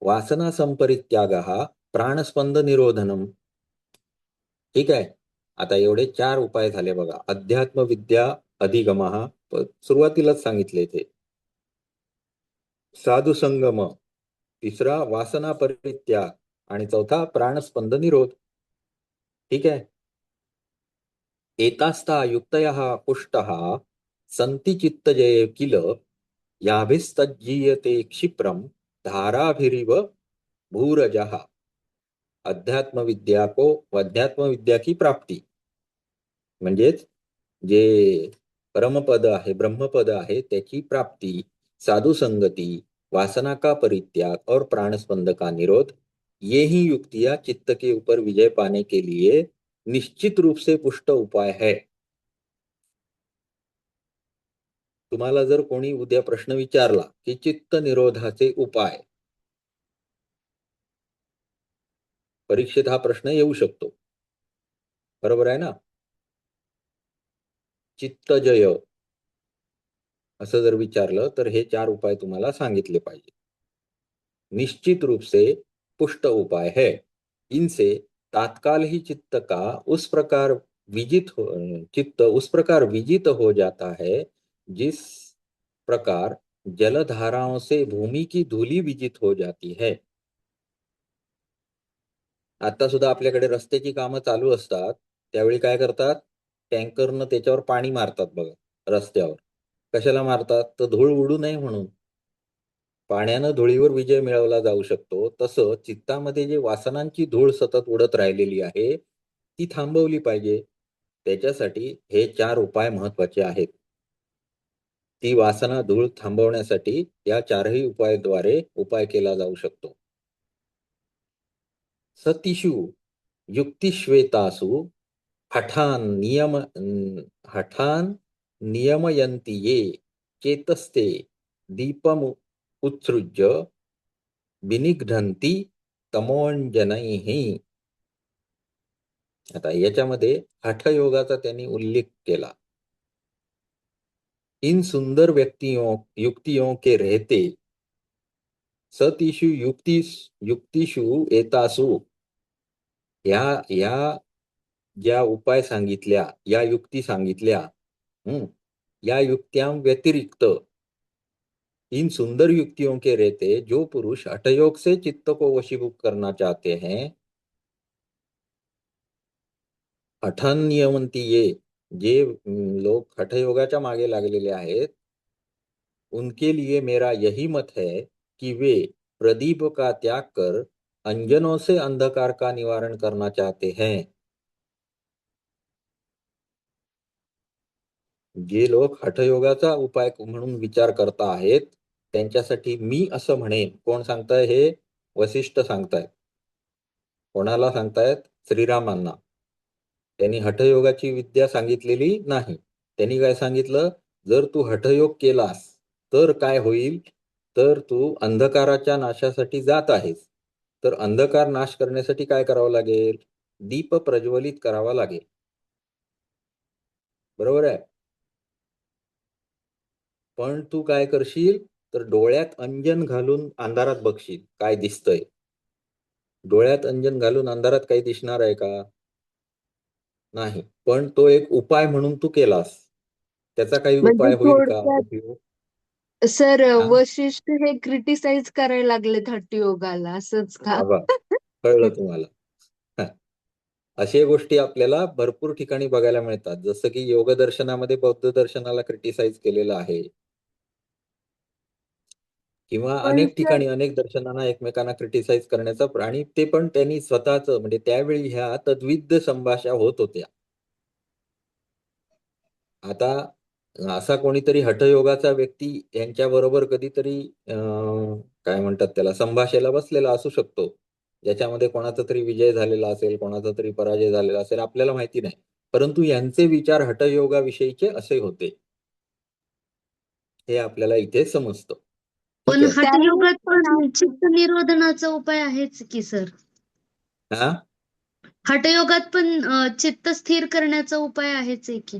वासना संपरित्यागः प्राणस्पंद निरोधनम. ठीक आहे, आता एवढे 4 उपाय झाले बघा. अध्यात्म विद्या अधिगमः सुरुवातीलाच सांगितले ते. साधु संगम, तिसरा वासना परित्याग आणि चौथा प्राणस्पंद निरोध. ठीक आहे. एतास्ता युक्तयः पुष्टः सन्ति चित्तजये किल याभिस्तज्जीयते क्षिप्रम धाराभिरिव भूरजः. अध्यात्म विद्या की प्राप्ती म्हणजेच जे परमपद आहे, ब्रह्मपद आहे त्याची प्राप्ती, साधु संगति, वासना का परित्याग और प्राणस्पंद का निरोध, ये ही युक्तियां चित्त के ऊपर विजय पाने के लिए निश्चित रूप से पुष्ट उपाय है. तुम्हाला जर कोणी उद्या प्रश्न विचारला की चित्त निरोधाचे उपाय, परीक्षेत हा प्रश्न येऊ शकतो. बरोबर आहे ना? चित्तजय असं जर विचारलं तर हे 4 उपाय तुम्हाला सांगितले पाहिजे. निश्चित रूप से पुष्ट उपाय है. इनसे तात्काल ही चित्त उस प्रकार विजित हो जाता है जिस प्रकार जलधाराओं से भूमि की धूली विजित हो जाती है. आता सुद्धा आपल्याकडे रस्त्याची कामं चालू असतात त्यावेळी काय करतात, टँकरनं त्याच्यावर पाणी मारतात बघा रस्त्यावर. कशाला मारतात? तर धूळ उडू नये म्हणून. पाण्यानं धुळीवर विजय मिळवला जाऊ शकतो. तसं चित्तामध्ये जे वासनांची धूळ सतत उडत राहिलेली आहे ती थांबवली पाहिजे. त्याच्यासाठी हे 4 उपाय महत्वाचे आहेत. ती वासना धूळ थांबवण्यासाठी या 4ही उपायाद्वारे उपाय केला जाऊ शकतो. सतिषु युक्तिश्वेतासु हठान नियमयन्ति ये चेतस्ते दीपम उत्सृज्य विनिघ्नन्ति तमोंजनैः. आता याच्यामध्ये हठयोगाचा त्यांनी उल्लेख केला. इन सुंदर युक्तियों के रहते सतिषु युक्तिषु एतासु या ज्या उपाय सांगितल्या, या युक्ती सांगितल्या, या युक्त्यां व्यतिरिक्त इन सुंदर युक्तियों के रहते जो पुरुष हठयोग से चित्त को वशीभूत करना चाहते हैं, हठन नियमंती ये जे लोग हठयोगाच्या मागे लागलेले आहेत, उनके लिए मेरा यही मत है कि वे प्रदीप का त्याग कर अंजनों से अंधकार का निवारण करना चाहते हैं. जे लोक हठयोगाचा उपाय म्हणून विचार करता आहेत त्यांच्यासाठी मी असं म्हणेन. कोण सांगताय हे? वसिष्ठ सांगतायत. कोणाला सांगतायत? श्रीरामांना. त्यांनी हठयोगाची विद्या सांगितलेली नाही. त्यांनी काय सांगितलं? जर तू हठयोग केलास तर काय होईल? तर तू अंधकाराच्या नाशासाठी जात आहेस. तर अंधकार नाश करण्यासाठी काय करावं लागेल? दीप प्रज्वलित करावा लागेल. बरोबर आहे. पण तू काय करशील? तर डोळ्यात अंजन घालून अंधारात बघशील काय दिसतंय. डोळ्यात अंजन घालून अंधारात काही दिसणार आहे का? नाही. पण तो एक उपाय म्हणून तू केलास. त्याचा काही म्हणजे उपाय होईल का? थोडक्यात सर हा? वशिष्ठ हे क्रिटिसाइज करायला लागले हठयोगाला असंच का? बाबा, कळलं तुम्हाला. हा. अशा गोष्टी आपल्याला भरपूर ठिकाणी बघायला मिळतात. जसं की योग दर्शनामध्ये बौद्ध दर्शनाला क्रिटिसाइज केलेलं आहे किंवा पण अनेक सर ठिकाणी अनेक दर्शनांना एकमेकांना क्रिटिसाइज करण्याचा आणि ते पण त्यांनी स्वतःच म्हणजे त्यावेळी ह्या तद्विध संभाषा होत होत्या. आता असा कोणीतरी हठयोगाचा व्यक्ती यांच्याबरोबर कधीतरी काय म्हणतात त्याला संभाषेला बसलेला असू शकतो, ज्याच्यामध्ये कोणाचा तरी विजय झालेला असेल, कोणाचा तरी पराजय झालेला असेल, आपल्याला माहिती नाही. परंतु यांचे विचार हठयोगाविषयीचे असे होते हे आपल्याला इथे समजतं. ठीक पण आहे. हठयोगात पण चित्त निरोधनाचा उपाय आहेच की सर. हा, हठयोगात पण चित्त स्थिर करण्याचा उपाय आहेच आहे की.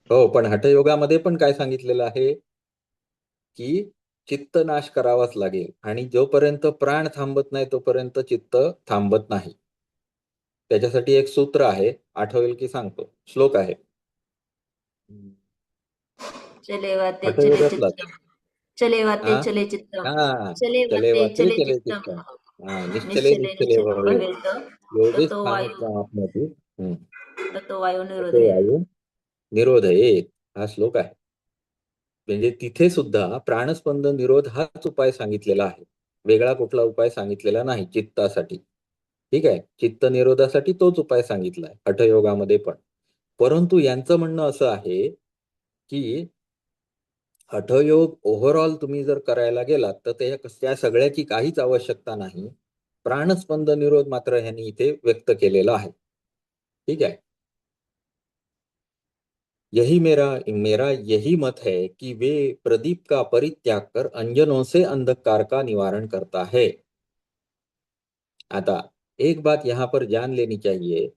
हो. पण हठयोगामध्ये पण काय सांगितलेलं आहे की चित्त नाश करावाच लागेल आणि जोपर्यंत प्राण थांबत नाही तोपर्यंत चित्त थांबत नाही. त्याच्यासाठी एक सूत्र आहे, आठवेल की सांगतो. श्लोक आहे चलेवाते चले हठयोगातलाच. चित्तम चलेवाते हा चले चित्तम हा चले चलेवाते वाचे चले चले चित्तम चित्तम. हा निश्चले निश्चले निश्चले निश्चलं भवेल भवेत योगेश ततो वायू स्थानच आपमध्ये ततो वायू ततो निरोधेत. वायू निरोधयेत. हा श्लोक आहे. म्हणजे तिथे सुद्धा प्राणस्पंद निरोध हाच उपाय सांगितलेला आहे. वेगळा कुठला उपाय सांगितलेला नाही चित्तासाठी. ठीक आहे. चित्त निरोधासाठी तोच उपाय सांगितलाय हठयोगामध्ये पण. परंतु यांचं म्हणणं असं आहे की हठयोग ओव्हरऑल तुम्ही जर करायला गेलात तर त्या सगळ्याची काहीच आवश्यकता नाही. प्राणस्पंद निरोध मात्र ह्यांनी इथे व्यक्त केलेला आहे. ठीक आहे. मेरा यही मत है कि वे प्रदीप का परित्याग कर अंजनों से अंधकार का निवारण करता है. आता एक बात यहां पर जान लेनी चाहिए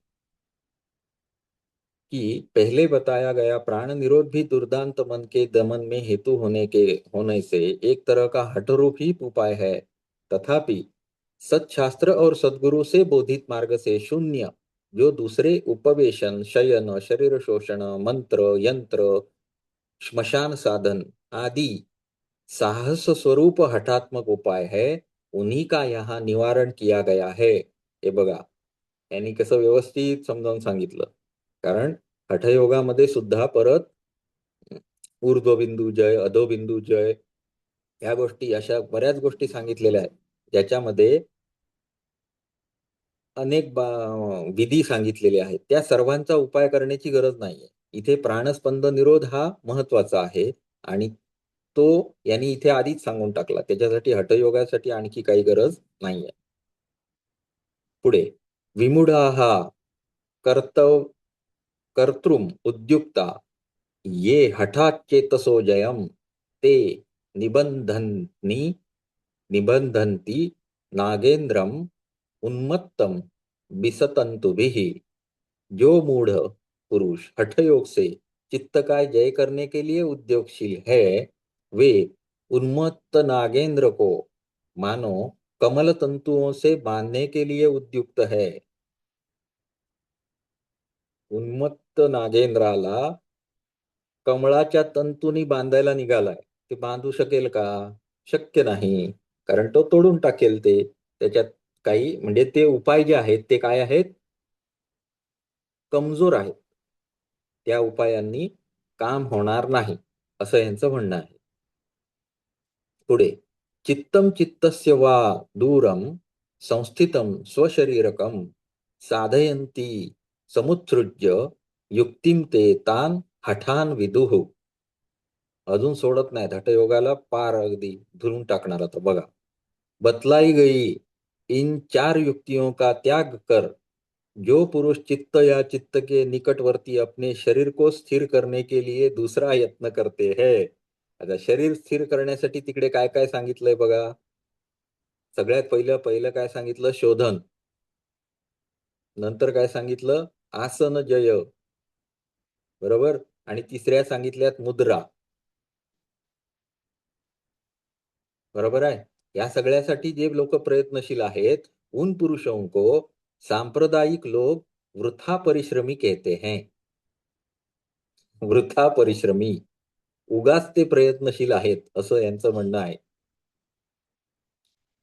कि पहले बताया गया प्राण निरोध भी दुर्दांत मन के दमन में हेतु होने से एक तरह का हठरूप ही उपाय है. तथापि सत्शास्त्र और सद्गुरु से बोधित मार्ग से शून्य जो दूसरे उपवेशन, शयन, शरीर शोषण, मंत्र, यंत्र, श्मशान साधन आदि साहस स्वरूप हठात्मक उपाय है, उन्हीं का यहाँ निवारण किया गया है. हे बघा, यांनी कसं व्यवस्थित समजावून सांगितलं. कारण हठयोगामध्ये सुद्धा परत ऊर्ध्वबिंदू जय, अधोबिंदू जय, ह्या गोष्टी, अशा बऱ्याच गोष्टी सांगितलेल्या आहेत, ज्याच्यामध्ये अनेक विधी सांगितलेले आहेत. त्या सर्वांचा उपाय करण्याची गरज नाहीये. इथे प्राणस्पंद निरोध हा महत्वाचा आहे आणि तो यांनी इथे आधीच सांगून टाकला. त्याच्यासाठी हठयोगासाठी आणखी काही गरज नाहीये. पुढे विमूढाः कर्तृम उद्युक्ता ये हठाच्चेतसो जयम ते निबंधन्ति नागेंद्रम उन्मत्तम बिसतंतुभिः। जो मूढ़ पुरुष हठयोग से चित्त का जय करने के लिए उद्योगशील है, वे उन्मत्त नागेंद्र को मानो कमल तंतुओं से बांधने के लिए उद्युक्त है। उन्मत्त नागेंद्राला कमळाच्या तंतूनी बांधायला निघालाय, ते बांधू शकेल का? शक्य नाही, कारण तो तोडून टाकेल. ते त्याच्यात काही, म्हणजे ते उपाय जे आहेत ते काय आहेत? कमजोर आहेत. त्या उपायांनी काम होणार नाही, असं यांचं म्हणणं आहे. पुढे चित्तम चित्तस्य वा दूरम संस्थितम स्वशरीरकम साधयन्ति समुत्सृज्य युक्तिम ते तान हठान विदुः। अजून सोडत नाहीत हठयोगाला, पार अगदी धुवून टाकणार. आता बघा, बतलाई गई इन 4 युक्तियों का त्याग कर जो पुरुष चित्त या चित्त के निकटवर्ती अपने शरीर को स्थिर करने के लिए दूसरा यत्न करते हैं। आता शरीर स्थिर करण्यासाठी तिकडे काय काय सांगितलंय बघा. सगळ्यात पहिलं काय सांगितलं? शोधन. नंतर काय सांगितलं? आसन जय, बरोबर. आणि तिसऱ्या सांगितल्यात मुद्रा, बरोबर आहे. या सगळ्यासाठी जे लोक प्रयत्नशील आहेत, उन पुरुषों को सांप्रदायिक लोग वृथा परिश्रमी कहते हैं. वृथा परिश्रमी, उगाच ते प्रयत्नशील आहेत, असं यांचं म्हणणं आहे.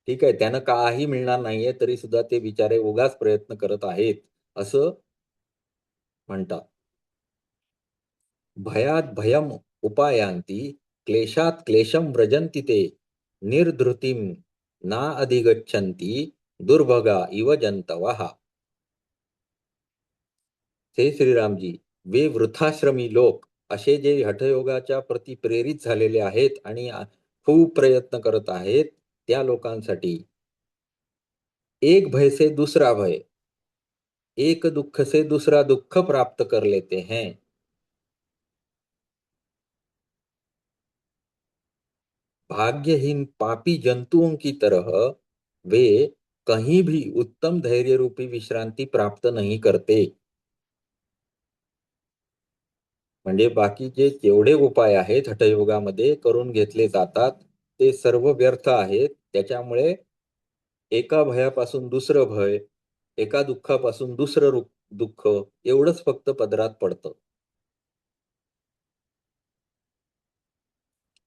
ठीक आहे, त्यांना काही मिळणार नाहीये तरी सुद्धा ते बिचारे उगाच प्रयत्न करत आहेत, असं म्हणतात. भयात भयम उपायांती क्लेशात क्लेशम व्रजंती ते निर्धृतिम ना अधिगच्छन्ति दुर्भगा इव जंतवः। हे श्रीरामजी, वे वृथाश्रमी लोक, असे जे हठयोगाच्या प्रति प्रेरित झालेले आहेत आणि खूप प्रयत्न करत आहेत, त्या लोकांसाठी एक भय से दूसरा भय, एक दुख से दूसरा दुख प्राप्त कर लेते हैं. भाग्यहीन पापी जंतुओं की तरह वे कहीं भी उत्तम धैर्य रूपी विश्रांती प्राप्त नहीं करते. म्हणजे बाकीचे जेवढे उपाय आहेत हठयोगामध्ये करून घेतले जातात ते सर्व व्यर्थ आहेत. त्याच्यामुळे एका भयापासून दुसरं भय, एका दुःखापासून दुसरं दुःख, एवढंच फक्त पदरात पडतं.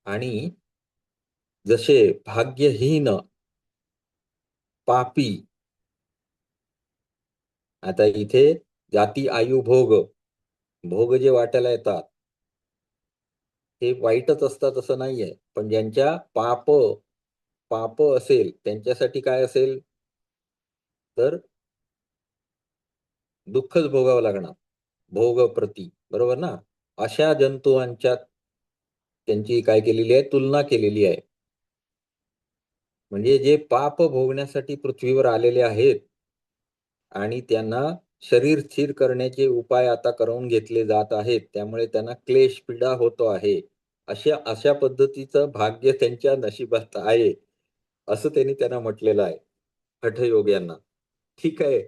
आणि जसे भाग्यहीन पापी, आता इथे जाती आयु भोग, भोग जे वाटायला येतात हे वाईटच असतात असं नाहीये, पण ज्यांच्या पाप असेल त्यांच्यासाठी काय असेल तर दुःखच भोगावं लागणार, भोग प्रती, बरोबर ना. अशा जंतुवांच्या त्यांची काय केलेली आहे? तुलना केलेली आहे. म्हणजे जे पाप भोगण्यासाठी पृथ्वीवर आलेले आहेत आणि त्यांना शरीर स्थिर करण्याचे उपाय आता करून घेतले जात आहेत, त्यामुळे त्यांना क्लेश पीडा होतो आहे, अशा पद्धतीचं भाग्य त्यांच्या नशिबात आहे, असं त्यांनी त्यांना म्हटलेलं आहे हठयोग्यांना. ठीक आहे,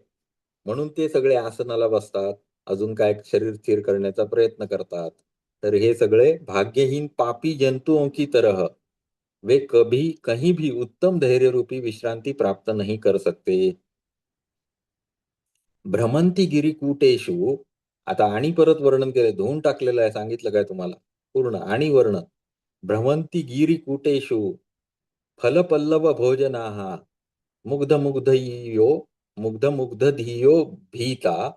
म्हणून ते सगळे आसनाला बसतात, अजून काय शरीर स्थिर करण्याचा प्रयत्न करतात. तर हे सगळे भाग्यहीन पापी जंतुओं की तरह वे कभी कहीं भी उत्तम धैर्य रूपी विश्रांति प्राप्त नहीं कर सकते. भ्रमंती गिरिकूटेषु, आता आणि परत वर्णन केलंय, धुवून टाकलेलं आहे, सांगितलं काय तुम्हाला पूर्ण आणि वर्णन. भ्रमंती गिरिकूटेषु फलपल्लव भोजनाः मुग्ध मुग्ध धियो भीता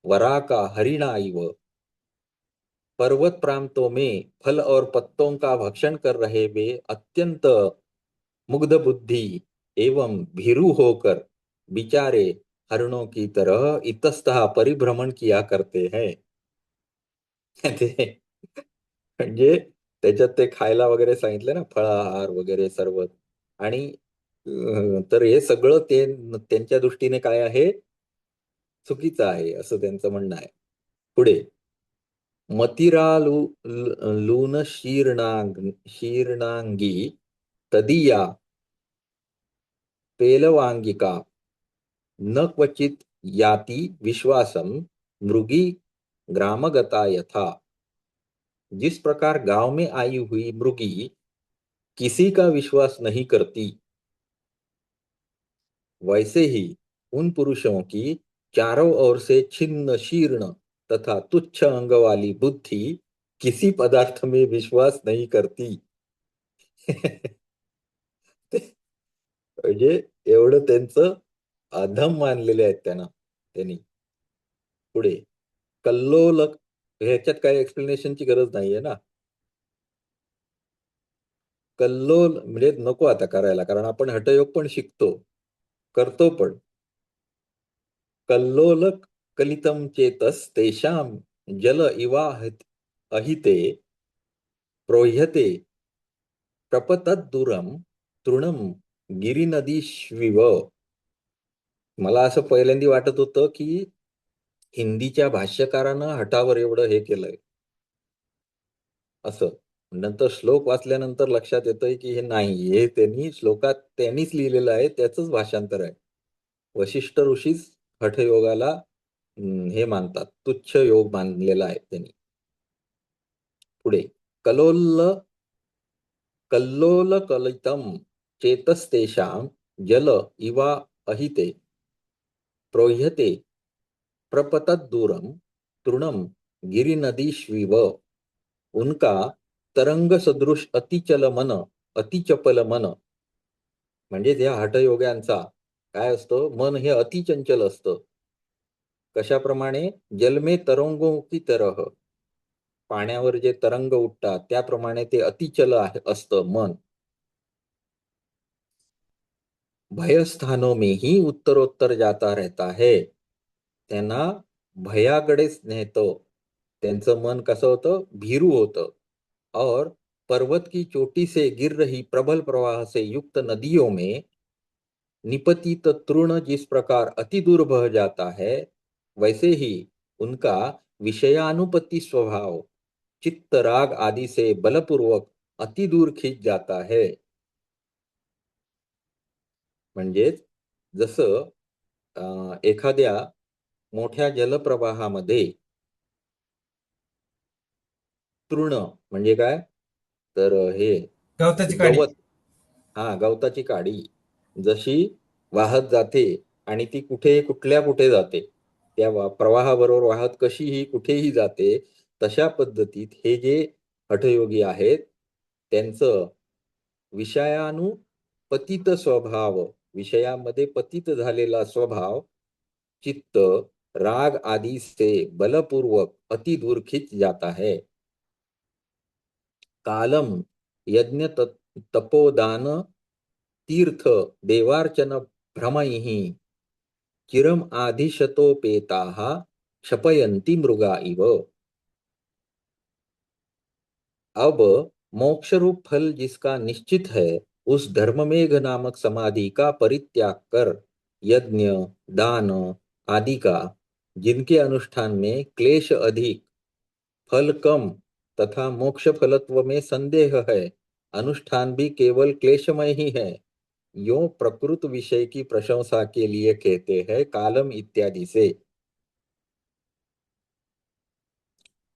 वराका हरिणा इव पर्वत प्रांतों में फल और पत्तों का भक्षण कर रहे वे अत्यंत मुग्ध बुद्धि एवं भीरू होकर बिचारे हरणों की तरह इतस्तः परिभ्रमण किया करते हैं. ते म्हणजे त्याच्यात ते खायला वगैरे सांगितलं ना, फळाहार वगैरे सर्व. आणि तर हे सगळं ते त्यांच्या दृष्टीने काय आहे, चुकीचं आहे असं त्यांचं म्हणणं आहे. पुढे लून शीर्णांगी तदीया पेलवांगिका न क्वचित याति विश्वासम मृगी ग्रामगता यथा. जिस प्रकार गांव में आई हुई मृगी किसी का विश्वास नहीं करती, वैसे ही उन पुरुषों की चारों ओर से छिन्न शीर्ण तथा तुच्छ अंग वाली बुद्धि किसी पदार्थ में विश्वास नहीं करती. म्हणजे एवढं त्यांचं अधम मानलेले आहेत त्यांनी. पुढे कल्लोल, ह्याच्यात काही एक्सप्लेनेशनची गरज नाहीये ना. कल्लोल म्हणजे नको आता करायला, कारण आपण हठयोग पण शिकतो, करतो पण. कल्लोल कलितम चेतस तेषाम जल इवाहित अहिते प्रोह्यते प्रपतद्दूरम तृणम गिरिनदीष्विव. मला असं पहिल्यांदा वाटत होतं की हिंदीच्या भाष्यकारानं हठावर एवढं हे केलंय असं. नंतर श्लोक वाचल्यानंतर लक्षात येतंय की हे नाही, हे त्यांनीच लिहिलेलं आहे, त्याचंच भाषांतर आहे. वशिष्ठ ऋषीच हठयोगाला हे मानतात, तुच्छ योग मानलेला आहे त्यांनी. पुढे कल्लोल कलितम चेतस्तेषां जल इवा अहिते प्रोह्यते प्रपतद्दूरम तृणम गिरिनदीष्विव. उनका तरंग सदृश अतिचपल मन, म्हणजे या हठयोग्यांचा काय असतं, मन हे अतिचंचल असतं. कशाप्रमाणे? जलमे तरंगों की तरह, पाण्यावर जे तरंग उठतात त्याप्रमाणे ते अतिचल असतं मन. भयस्थानों में ही उत्तरोत्तर जाता रहता है, त्यांना भयाकडेच नेतं. त्यांचं मन कसं होतं, भीरू होतं. और पर्वत की चोटी से गिर रही प्रबल प्रवाह से युक्त नदियों में निपतित तृण जिस प्रकार अति दूर बह जाता है, वैसे ही उनका विषयानुपत्ति स्वभाव चित्त राग आदि से बलपूर्वक अति दूर खींच जाता है. म्हणजेच जसं एखाद्या मोठ्या जलप्रवाहामध्ये तृण म्हणजे काय, तर हे गवताची काडी. गवत, गवताची काडी जशी वाहत जाते आणि ती कुठे जाते, त्या प्रवाहाबरोबर वाहत कशीही कुठेही जाते, तशा पद्धतीत हे जे हठयोगी आहेत त्यांचं विषयानुपतित स्वभाव, विषयामध्ये पतित झालेला स्वभाव चित्त राग आदि से बलपूर्वक अति दूर खिंच जाता है. कालम यज्ञ तपोदान तीर्थ देवार्चन भ्रमैहि चिरम आधिशतोपेताः क्षपयन्ति मृगा इव. अब मोक्ष रूप फल जिसका निश्चित है, उस धर्ममेघ नामक समाधि का परित्याग कर यज्ञ दान आदि का, जिनके अनुष्ठान में क्लेश अधिक फल कम तथा मोक्ष फलत्व में संदेह है, अनुष्ठान भी केवल क्लेशमय ही है, यो प्रकृत विषय की प्रशंसा के लिए कहते हैं कालम इत्यादि से.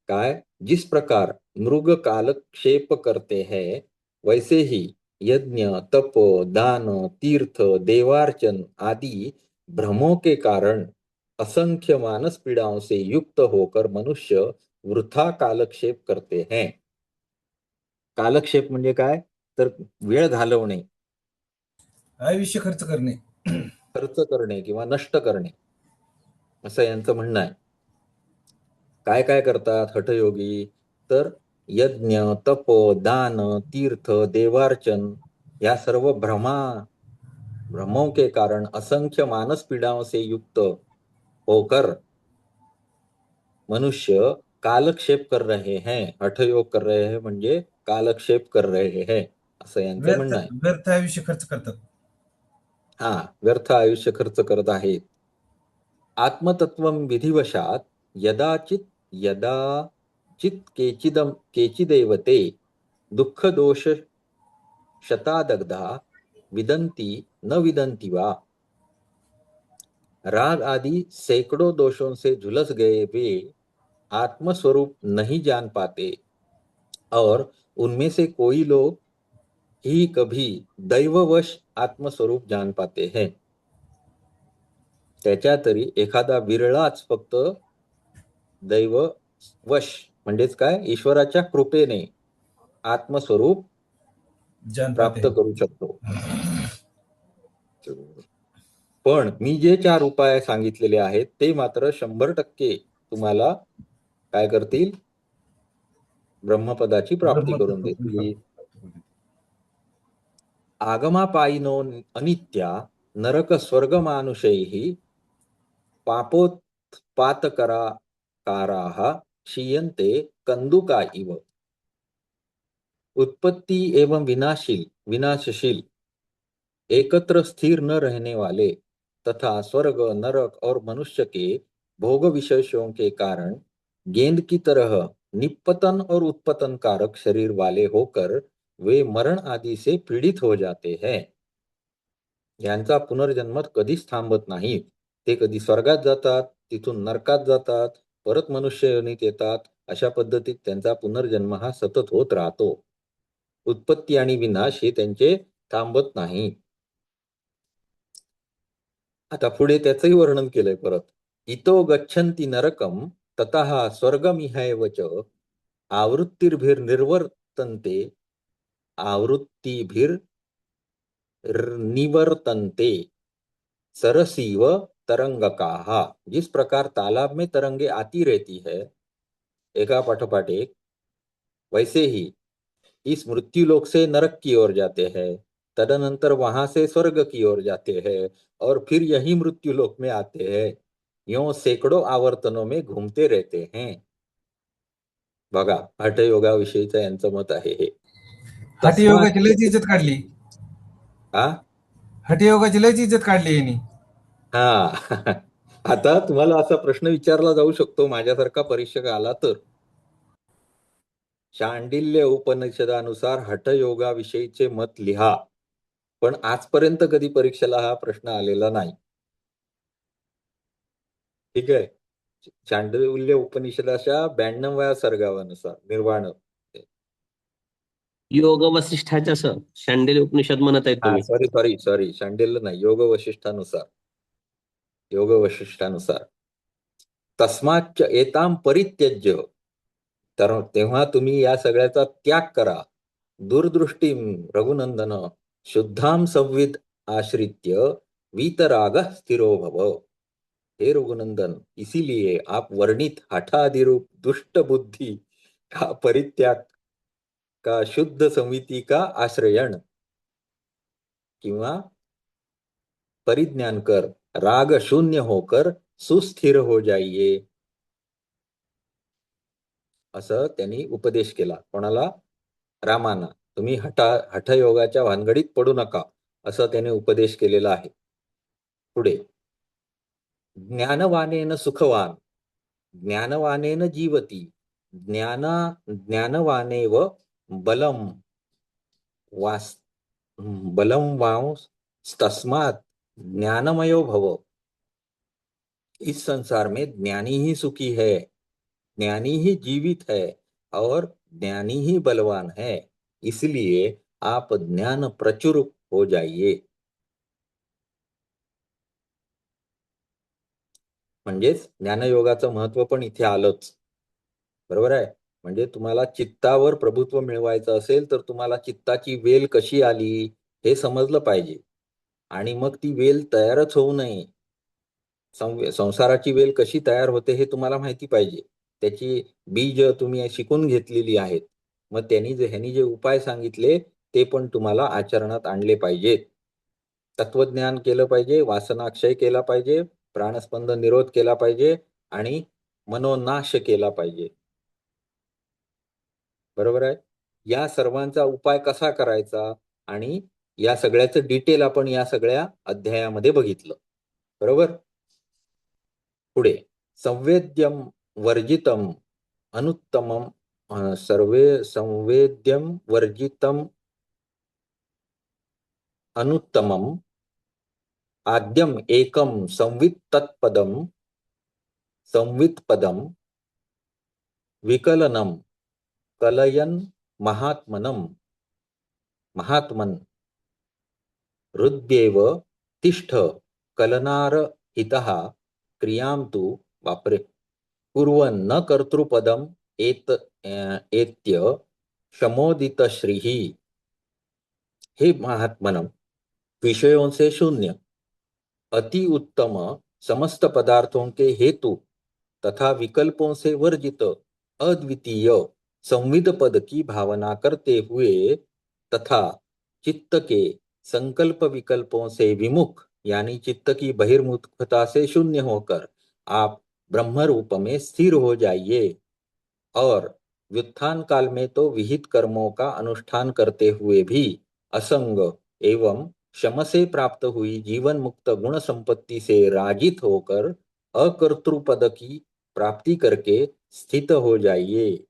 काय, जिस प्रकार मृग कालक्षेप करते हैं, वैसे ही यज्ञ तप दान तीर्थ देवार्चन आदि भ्रमों के कारण असंख्य मानस पीड़ाओं से युक्त होकर मनुष्य वृथा कालक्षेप करते हैं. कालक्षेप म्हणजे काय, तर वेळ घालवणे, आयुष्य खर्च करणे. खर्च करणे किंवा नष्ट करणे, असं यांचं म्हणणं आहे. काय काय करतात हठयोगी, तर यज्ञ, तप, दान, तीर्थ, देवार्चन या सर्व भ्रमों के कारण असंख्य मानस पीड़ाओं से युक्त होकर मनुष्य कालक्षेप कर रहे हैं. हठयोग कर रहे हैं म्हणजे कालक्षेप कर रहे हैं असं यांचं व्यर्थ म्हणणं आहे. व्यर्थ आयुष्य खर्च करतात. हा, व्यर्थ आयुष्य खर्च करत आहेत. आत्मतत्वं विधिवशात यदाचित केचिदेव ते दुःखदोष शतादग्धा विदन्ति न विदन्ति वा. राग आदि सैकड़ों दोषों से झुलस गए वे आत्मस्वरूप नहीं जान पाते और उनमें से कोई लोग ही कभी दैववश आत्मस्वरूप जान पाते हैं. त्याच्या तरी एखादा विरळाच फक्त दैववश म्हणजेच काय, ईश्वराच्या कृपेने आत्मस्वरूप जान प्राप्त पाते. करू शकतो. पण मी जे 4 उपाय सांगितलेले आहेत ते मात्र 100% तुम्हाला काय करतील, ब्रह्मपदाची प्राप्ती करून देतील. आगमापायिनो अनित्या नरक स्वर्ग मानुषैः पापोत्पातकाराः क्षीयन्ते कंदुका इव. उत्पत्ति एवं विनाशशील एकत्र स्थिर न रहने वाले तथा स्वर्ग, नरक और मनुष्य के भोग विशेषों के कारण गेंद की तरह निपतन और उत्पतन कारक शरीर वाले होकर वे मरण आदि से पीडित हो जाते हैं. यांचा पुनर्जन्म कधीच थांबत नाही. ते कधी स्वर्गात जातात, तिथून नरकात जातात, परत मनुष्य योनीत येतात. अशा पद्धतीत त्यांचा पुनर्जन्म हा सतत होत राहतो. उत्पत्ती आणि विनाश हे त्यांचे थांबत नाही. आता पुढे त्याचंही वर्णन केलंय परत. इतो गच्छन्ति नरकम ततः स्वर्गमिहैव च आवृत्तिर्भिर्निवर्तन्ते आवृत्तिभिर्निवर्तन्ते सरसीव तरंगकाः. जिस प्रकार तालाब में तरंगे आती रहती है एका पाठोपाठ एक, वैसे ही इस मृत्युलोक से नरक की ओर जाते हैं, तदनंतर वहां से स्वर्ग की ओर जाते हैं और फिर यही मृत्युलोक में आते हैं. यूं सैकड़ों आवर्तनों में घूमते रहते हैं. बघा, हठयोगाविषयीचं यांचं मत आहे हे. हठयोगाची लयच इज्जत काढली. हा हठयोगाची लयच इज्जत काढली यांनी. हा आता तुम्हाला असा प्रश्न विचारला जाऊ शकतो माझ्यासारखा परीक्षक आला तर, शांडिल्य उपनिषदानुसार हठयोगाविषयीचे मत लिहा. पण आजपर्यंत कधी परीक्षेला हा प्रश्न आलेला नाही. ठीक आहे. शांडिल्य उपनिषदाच्या 92व्या सर्गानुसार निर्वाण. योग वसिष्ठाच्या सर शांडिल्य उपनिषद म्हणत आहेत तुम्ही. सॉरी शांडिल्य नाही, योग वशिष्ठानुसार तस्माच्च एताम परित्यज्य. तर तेव्हा तुम्ही या सगळ्याचा त्याग करा. दूरदृष्टीम रघुनंदन शुद्धाम संविद आश्रित्य वीतराग स्थिरो भव. हे रघुनंदन, इसीलिए आप वर्णित हठादिरूप दुष्ट बुद्धि का परित्याग का शुद्ध संविति का आश्रयण किंवा परिज्ञान कर राग शून्य होकर सुस्थिर हो जाइए, असं त्यांनी उपदेश केला. कोणाला? रामाना. तुम्ही हठयोगाच्या भानगडीत पडू नका असं त्याने उपदेश केलेला आहे. पुढे ज्ञानवानेन सुखवान ज्ञानवानेन जीवती ज्ञानवानेव बलम तस्मात् ज्ञानमयो भव. इस संसार में ज्ञानी ही सुखी है, ज्ञानी ही जीवित है और ज्ञानी ही बलवान है. इसलिए आप ज्ञान प्रचुर हो जाइए. म्हणजेच ज्ञानयोगाचं महत्व पण इथे आलंच. बरोबर आहे. म्हणजे तुम्हाला चित्तावर प्रभुत्व मिळवायचं असेल तर तुम्हाला चित्ताची वेल कशी आली हे समजलं पाहिजे. आणि मग ती वेल तयारच होऊ नये. संसाराची वेल कशी तयार होते हे तुम्हाला माहिती पाहिजे. त्याची बीज तुम्ही शिकून घेतलेली आहेत. मग ह्यांनी जे उपाय सांगितले ते पण तुम्हाला आचरणात आणले पाहिजेत. तत्वज्ञान केलं पाहिजे, वासनाक्षय केला पाहिजे, प्राणस्पंद निरोध केला पाहिजे आणि मनोनाश केला पाहिजे. बरोबर आहे. या सर्वांचा उपाय कसा करायचा आणि या सगळ्याचं डिटेल आपण या सगळ्या अध्यायामध्ये बघितलं. बरोबर. पुढे संवेद्यम वर्जितम अनुत्तमम संवेद्यम वर्जितम अनुत्तमम आद्यम एकम संवित्पदम विकलनम कलयन महात्मन हृद्येव तिष्ठ कलनारहितः क्रियां तु बापरे कुर्वन् न कर्तृपदम एत्य शमोदितश्रीः. हे महात्मनम, विषयों से शून्य, अति उत्तम, समस्त पदार्थों के हेतु तथा विकल्पों से वर्जित अद्वितीय संविद पद की भावना करते हुए तथा चित्त के संकल्प विकल्पों से विमुख यानी चित्त की बहिर्मुखता से शून्य होकर आप ब्रह्म रूप में स्थिर हो जाइए और व्युत्थान काल में तो विहित कर्मों का अनुष्ठान करते हुए भी असंग एवं शम से प्राप्त हुई जीवन मुक्त गुण संपत्ति से राजित होकर अकर्तृपद की प्राप्ती करके स्थित हो जाइए.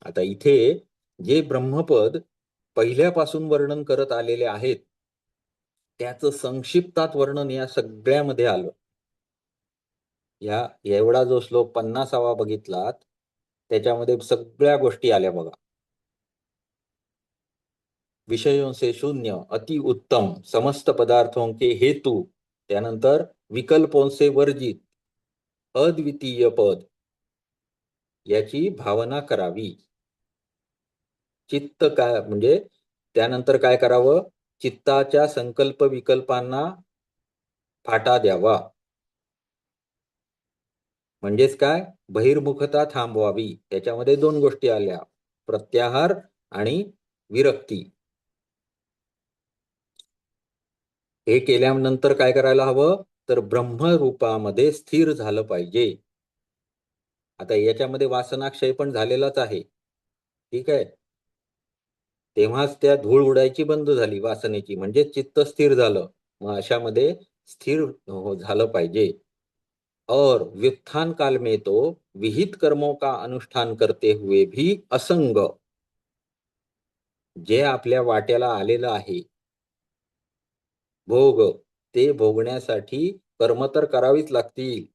आता इथे जे ब्रह्मपद पहिल्यापासून वर्णन करत आलेले आहेत त्याचं संक्षिप्तात वर्णन या सगळ्यामध्ये आलं. एवढा जो श्लोक 50वा बघितलात त्याच्यामध्ये सगळ्या गोष्टी आल्या बघा. विषयों से शून्य, अति उत्तम, समस्त पदार्थों के हेतु, त्यानंतर विकल्पों से वर्जित, अद्वितीय पद याची भावना करावी. चित्त काय म्हणजे त्यानंतर काय करावं, चित्ताच्या संकल्प विकल्पांना फाटा द्यावा. म्हणजेच काय, बहिर्मुखता थांबवावी. त्याच्यामध्ये दोन गोष्टी आल्या, प्रत्याहार आणि विरक्ती. हे केल्यानंतर काय करायला हवं, तर ब्रह्मरूपामध्ये स्थिर झालं पाहिजे. आता याच्यामध्ये वासनाक्षय पण झालेलाच आहे. ठीक आहे. तेव्हाच त्या धूळ उडायची बंद झाली वासनेची, म्हणजे चित्त स्थिर झालं. मग अशामध्ये स्थिर झालं पाहिजे. और व्युत्थान काल में तो विहित कर्मों का अनुष्ठान करते हुए भी असंग, जे आपल्या वाट्याला आलेलं आहे भोग, ते भोगण्यासाठी कर्म तर करावीच लागतील,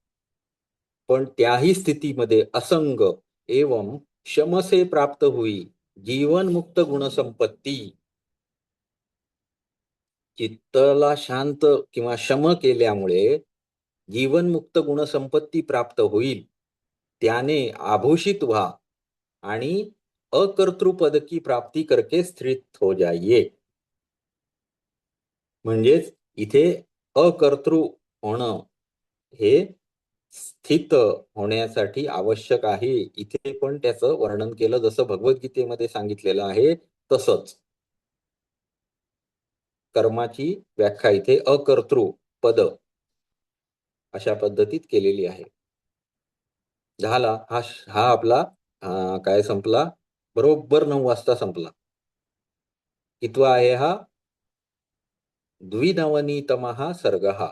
पण त्याही स्थितीमध्ये असंग एवं शम से प्राप्त हुई जीवन मुक्त गुण संपत्ती, चित्तला शांत किंवा शम केल्यामुळे जीवनमुक्त गुणसंपत्ती प्राप्त होईल. त्याने आभूषित व्हा आणि अकर्तृपद की प्राप्ती करके स्थित हो जाइए. म्हणजेच इथे अकर्तृ होणं हे स्थित होण्यासाठी आवश्यक आहे. इथे पण त्याचं वर्णन केलं, जसं भगवद्गीतेमध्ये सांगितलेलं आहे तसंच. कर्माची व्याख्या इथे अकर्तृ पद अशा पद्धतीत केलेली आहे. झाला हा आपला काय संपला, बरोबर 9 वाजता संपला. कितवा आहे हा, द्विनवनीतमः सर्गः.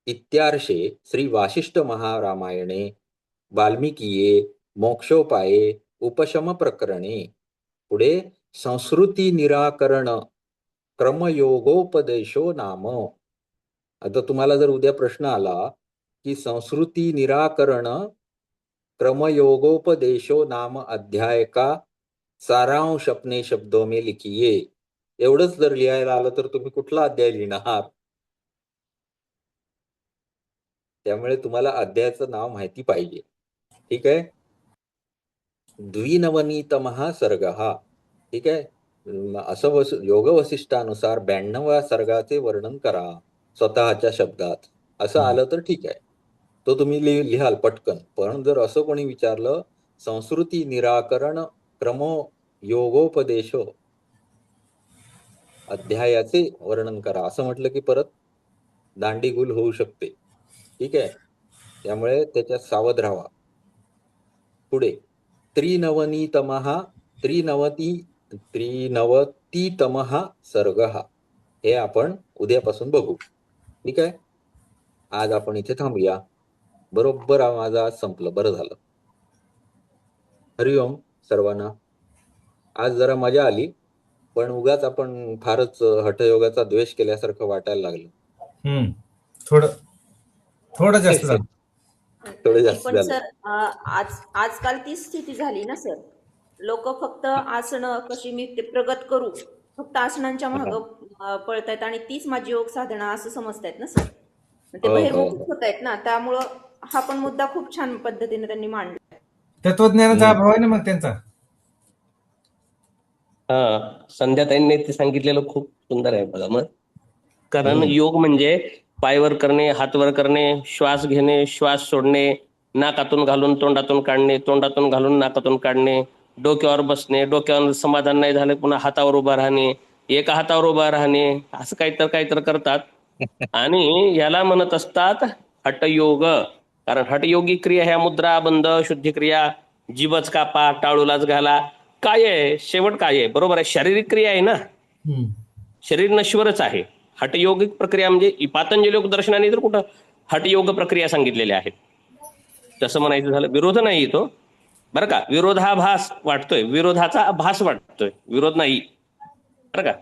इत्यार्षे श्री वासिष्ठ महारामायणे वाल्मिकीये मोक्षोपाये उपशम प्रकरणे. पुढे संस्कृती निराकरण क्रमयोगोपदेशो नाम. आता तुम्हाला जर उद्या प्रश्न आला की संस्कृती निराकरण क्रमयोगोपदेशो नाम अध्याय का सारांश अपने शब्दों में लिखिए, एवढंच जर लिहायला आलं तर तुम्ही कुठला अध्याय लिहिणार. त्यामुळे तुम्हाला अध्यायाचं नाव माहिती पाहिजे. ठीक आहे. द्विनवनीतमः सर्गः. ठीक आहे. असं योग वसिष्ठानुसार 92व्या सर्गाचे वर्णन करा स्वतःच्या शब्दात, असं आलं तर ठीक आहे. तो तुम्ही लिहाल पटकन. पण जर असं कोणी विचारलं संस्कृती निराकरण क्रमो योगोपदेशो अध्यायाचे वर्णन करा असं म्हटलं की परत दांडीगुल होऊ शकते. ठीक आहे, त्यामुळे त्याच्यात सावध राहावा. पुढे त्रिनवतितमः सर्गः हे आपण उद्यापासून बघू. ठीक आहे, आज आपण इथे थांबूया. बरोबर माझं आज संपलं, बरं झालं. हरिओम सर्वांना. आज जरा मजा आली, पण उगाच आपण फारच हठयोगाचा द्वेष केल्यासारखं वाटायला लागलं. थोडं जास्त झालं. थोडं जास्त पण झालं. सर आजकाल ती स्थिती झाली ना सर. लोक फक्त आसनं कशी मी ते प्रगत करू फक्त आसनांच्या मागं पळतायत आणि तीच माझी योग साधना असं समजतायत ना सर. ते बहिर्मुख होत आहेत ना, त्यामुळं हा पण मुद्दा खूप छान पद्धतीने त्यांनी मांडला. तत्वज्ञानाचा अभाव आहे ना मग त्यांचा. संध्याताईंनी ते सांगितलेलं खूप सुंदर आहे बघा मग. कारण योग म्हणजे पायवर करणे, हातवर करणे, श्वास घेणे, श्वास सोडणे, नाकातून घालून तोंडातून काढणे, तोंडातून घालून नाकातून काढणे, डोक्यावर बसणे, डोक्यावर समाधान नाही झालं पुन्हा हातावर उभा राहणे, एका हातावर उभा राहणे, असं काहीतरी करतात. आणि याला म्हणत असतात हठयोग. कारण हठयोगी क्रिया ह्या मुद्रा, बंध, शुद्धी क्रिया, जीभच कापा, टाळूलाच घाला, काय आहे शेवट काय आहे? बरोबर आहे, शारीरिक क्रिया आहे ना. शरीर नश्वरच आहे. हठयोगिक प्रक्रिया म्हणजे पातंजली योग दर्शनाने तर कुठं हठयोग प्रक्रिया सांगितलेल्या आहेत. तसं म्हणायचं झालं विरोध नाही तो बरं का. विरोधाभास वाटतोय, विरोधाचा भास वाटतोय, विरोध नाही बरं का.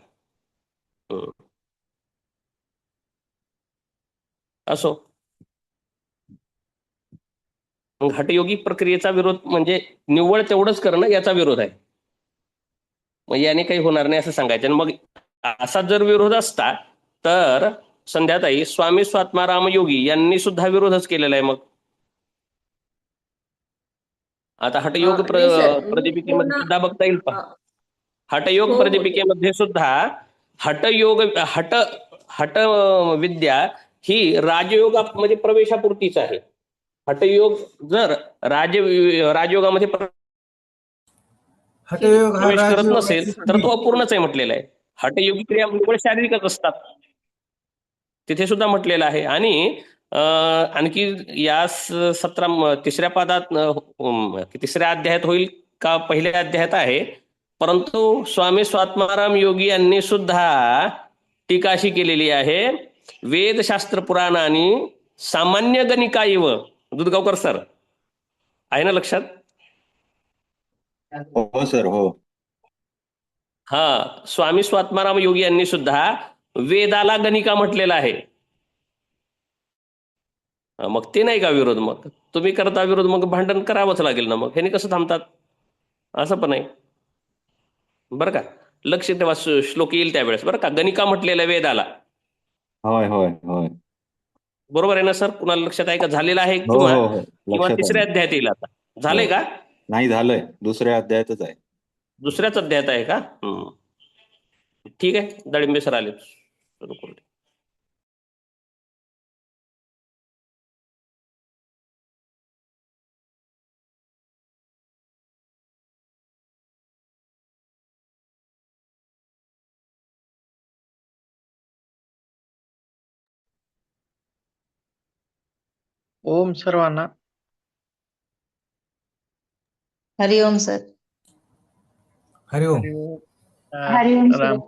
असो, मग हठयोगिक प्रक्रियेचा विरोध म्हणजे निव्वळ तेवढंच करणं याचा विरोध आहे. मग याने काही होणार नाही असं सांगायचं. आणि मग असा जर विरोध असता तर संध्याताई स्वामी स्वात्माराम योगी यांनी सुद्धा विरोधच केलेला आहे. मग आता हठयोग प्रदीपिकेमध्ये सुद्धा बघता येईल पहा. हठयोग प्रदीपिकेमध्ये सुद्धा हठयोग हठ विद्या ही राजयोगामध्ये प्रवेशापुरतीच आहे. हठयोग जर राजयोगामध्ये प्रवेश करत नसेल तर तो अपूर्णच आहे म्हटलेला आहे. हठयोगी क्रिया केवळ शारीरिकच असतात, तिथे सुद्धा म्हटलेलं आहे. आणि आणखी या तिसऱ्या पादात तिसऱ्या अध्यायात होईल का पहिल्या अध्यायात आहे, परंतु स्वामी स्वात्माराम योगी यांनी सुद्धा टीका अशी केलेली आहे, वेदशास्त्र पुराणानी सामान्य गणिका इव. दुधगावकर सर आहे ना लक्षात? हो सर, हो. स्वामी स्वात्माराम योगी यांनी सुद्धा वेदाला गणिका म्हटलेलं आहे. मग ते नाही का विरोध? मग तुम्ही करता विरोध, मग भांडण करावंच लागेल ना. मग ह्याने कसं थांबतात? असं पण आहे बरं का. लक्ष ठेवा, श्लोक येईल त्यावेळेस बरं का. गणिका म्हटलेलं वेदाला. होय होय होय, बरोबर आहे ना सर? कुणाला लक्षात आहे का? झालेलं आहे हो हो हो, किंवा लक्षात तिसऱ्या आहे. अध्यायात येईल आता? झालंय का? नाही झालंय, दुसऱ्या अध्यायातच आहे. दुसऱ्याच अध्यायात आहे का? ठीक आहे, दळिंबे सर आले. सुरू करू. ओम सर्वांना. हरिओम सर. हरिओम. हरिओम. राम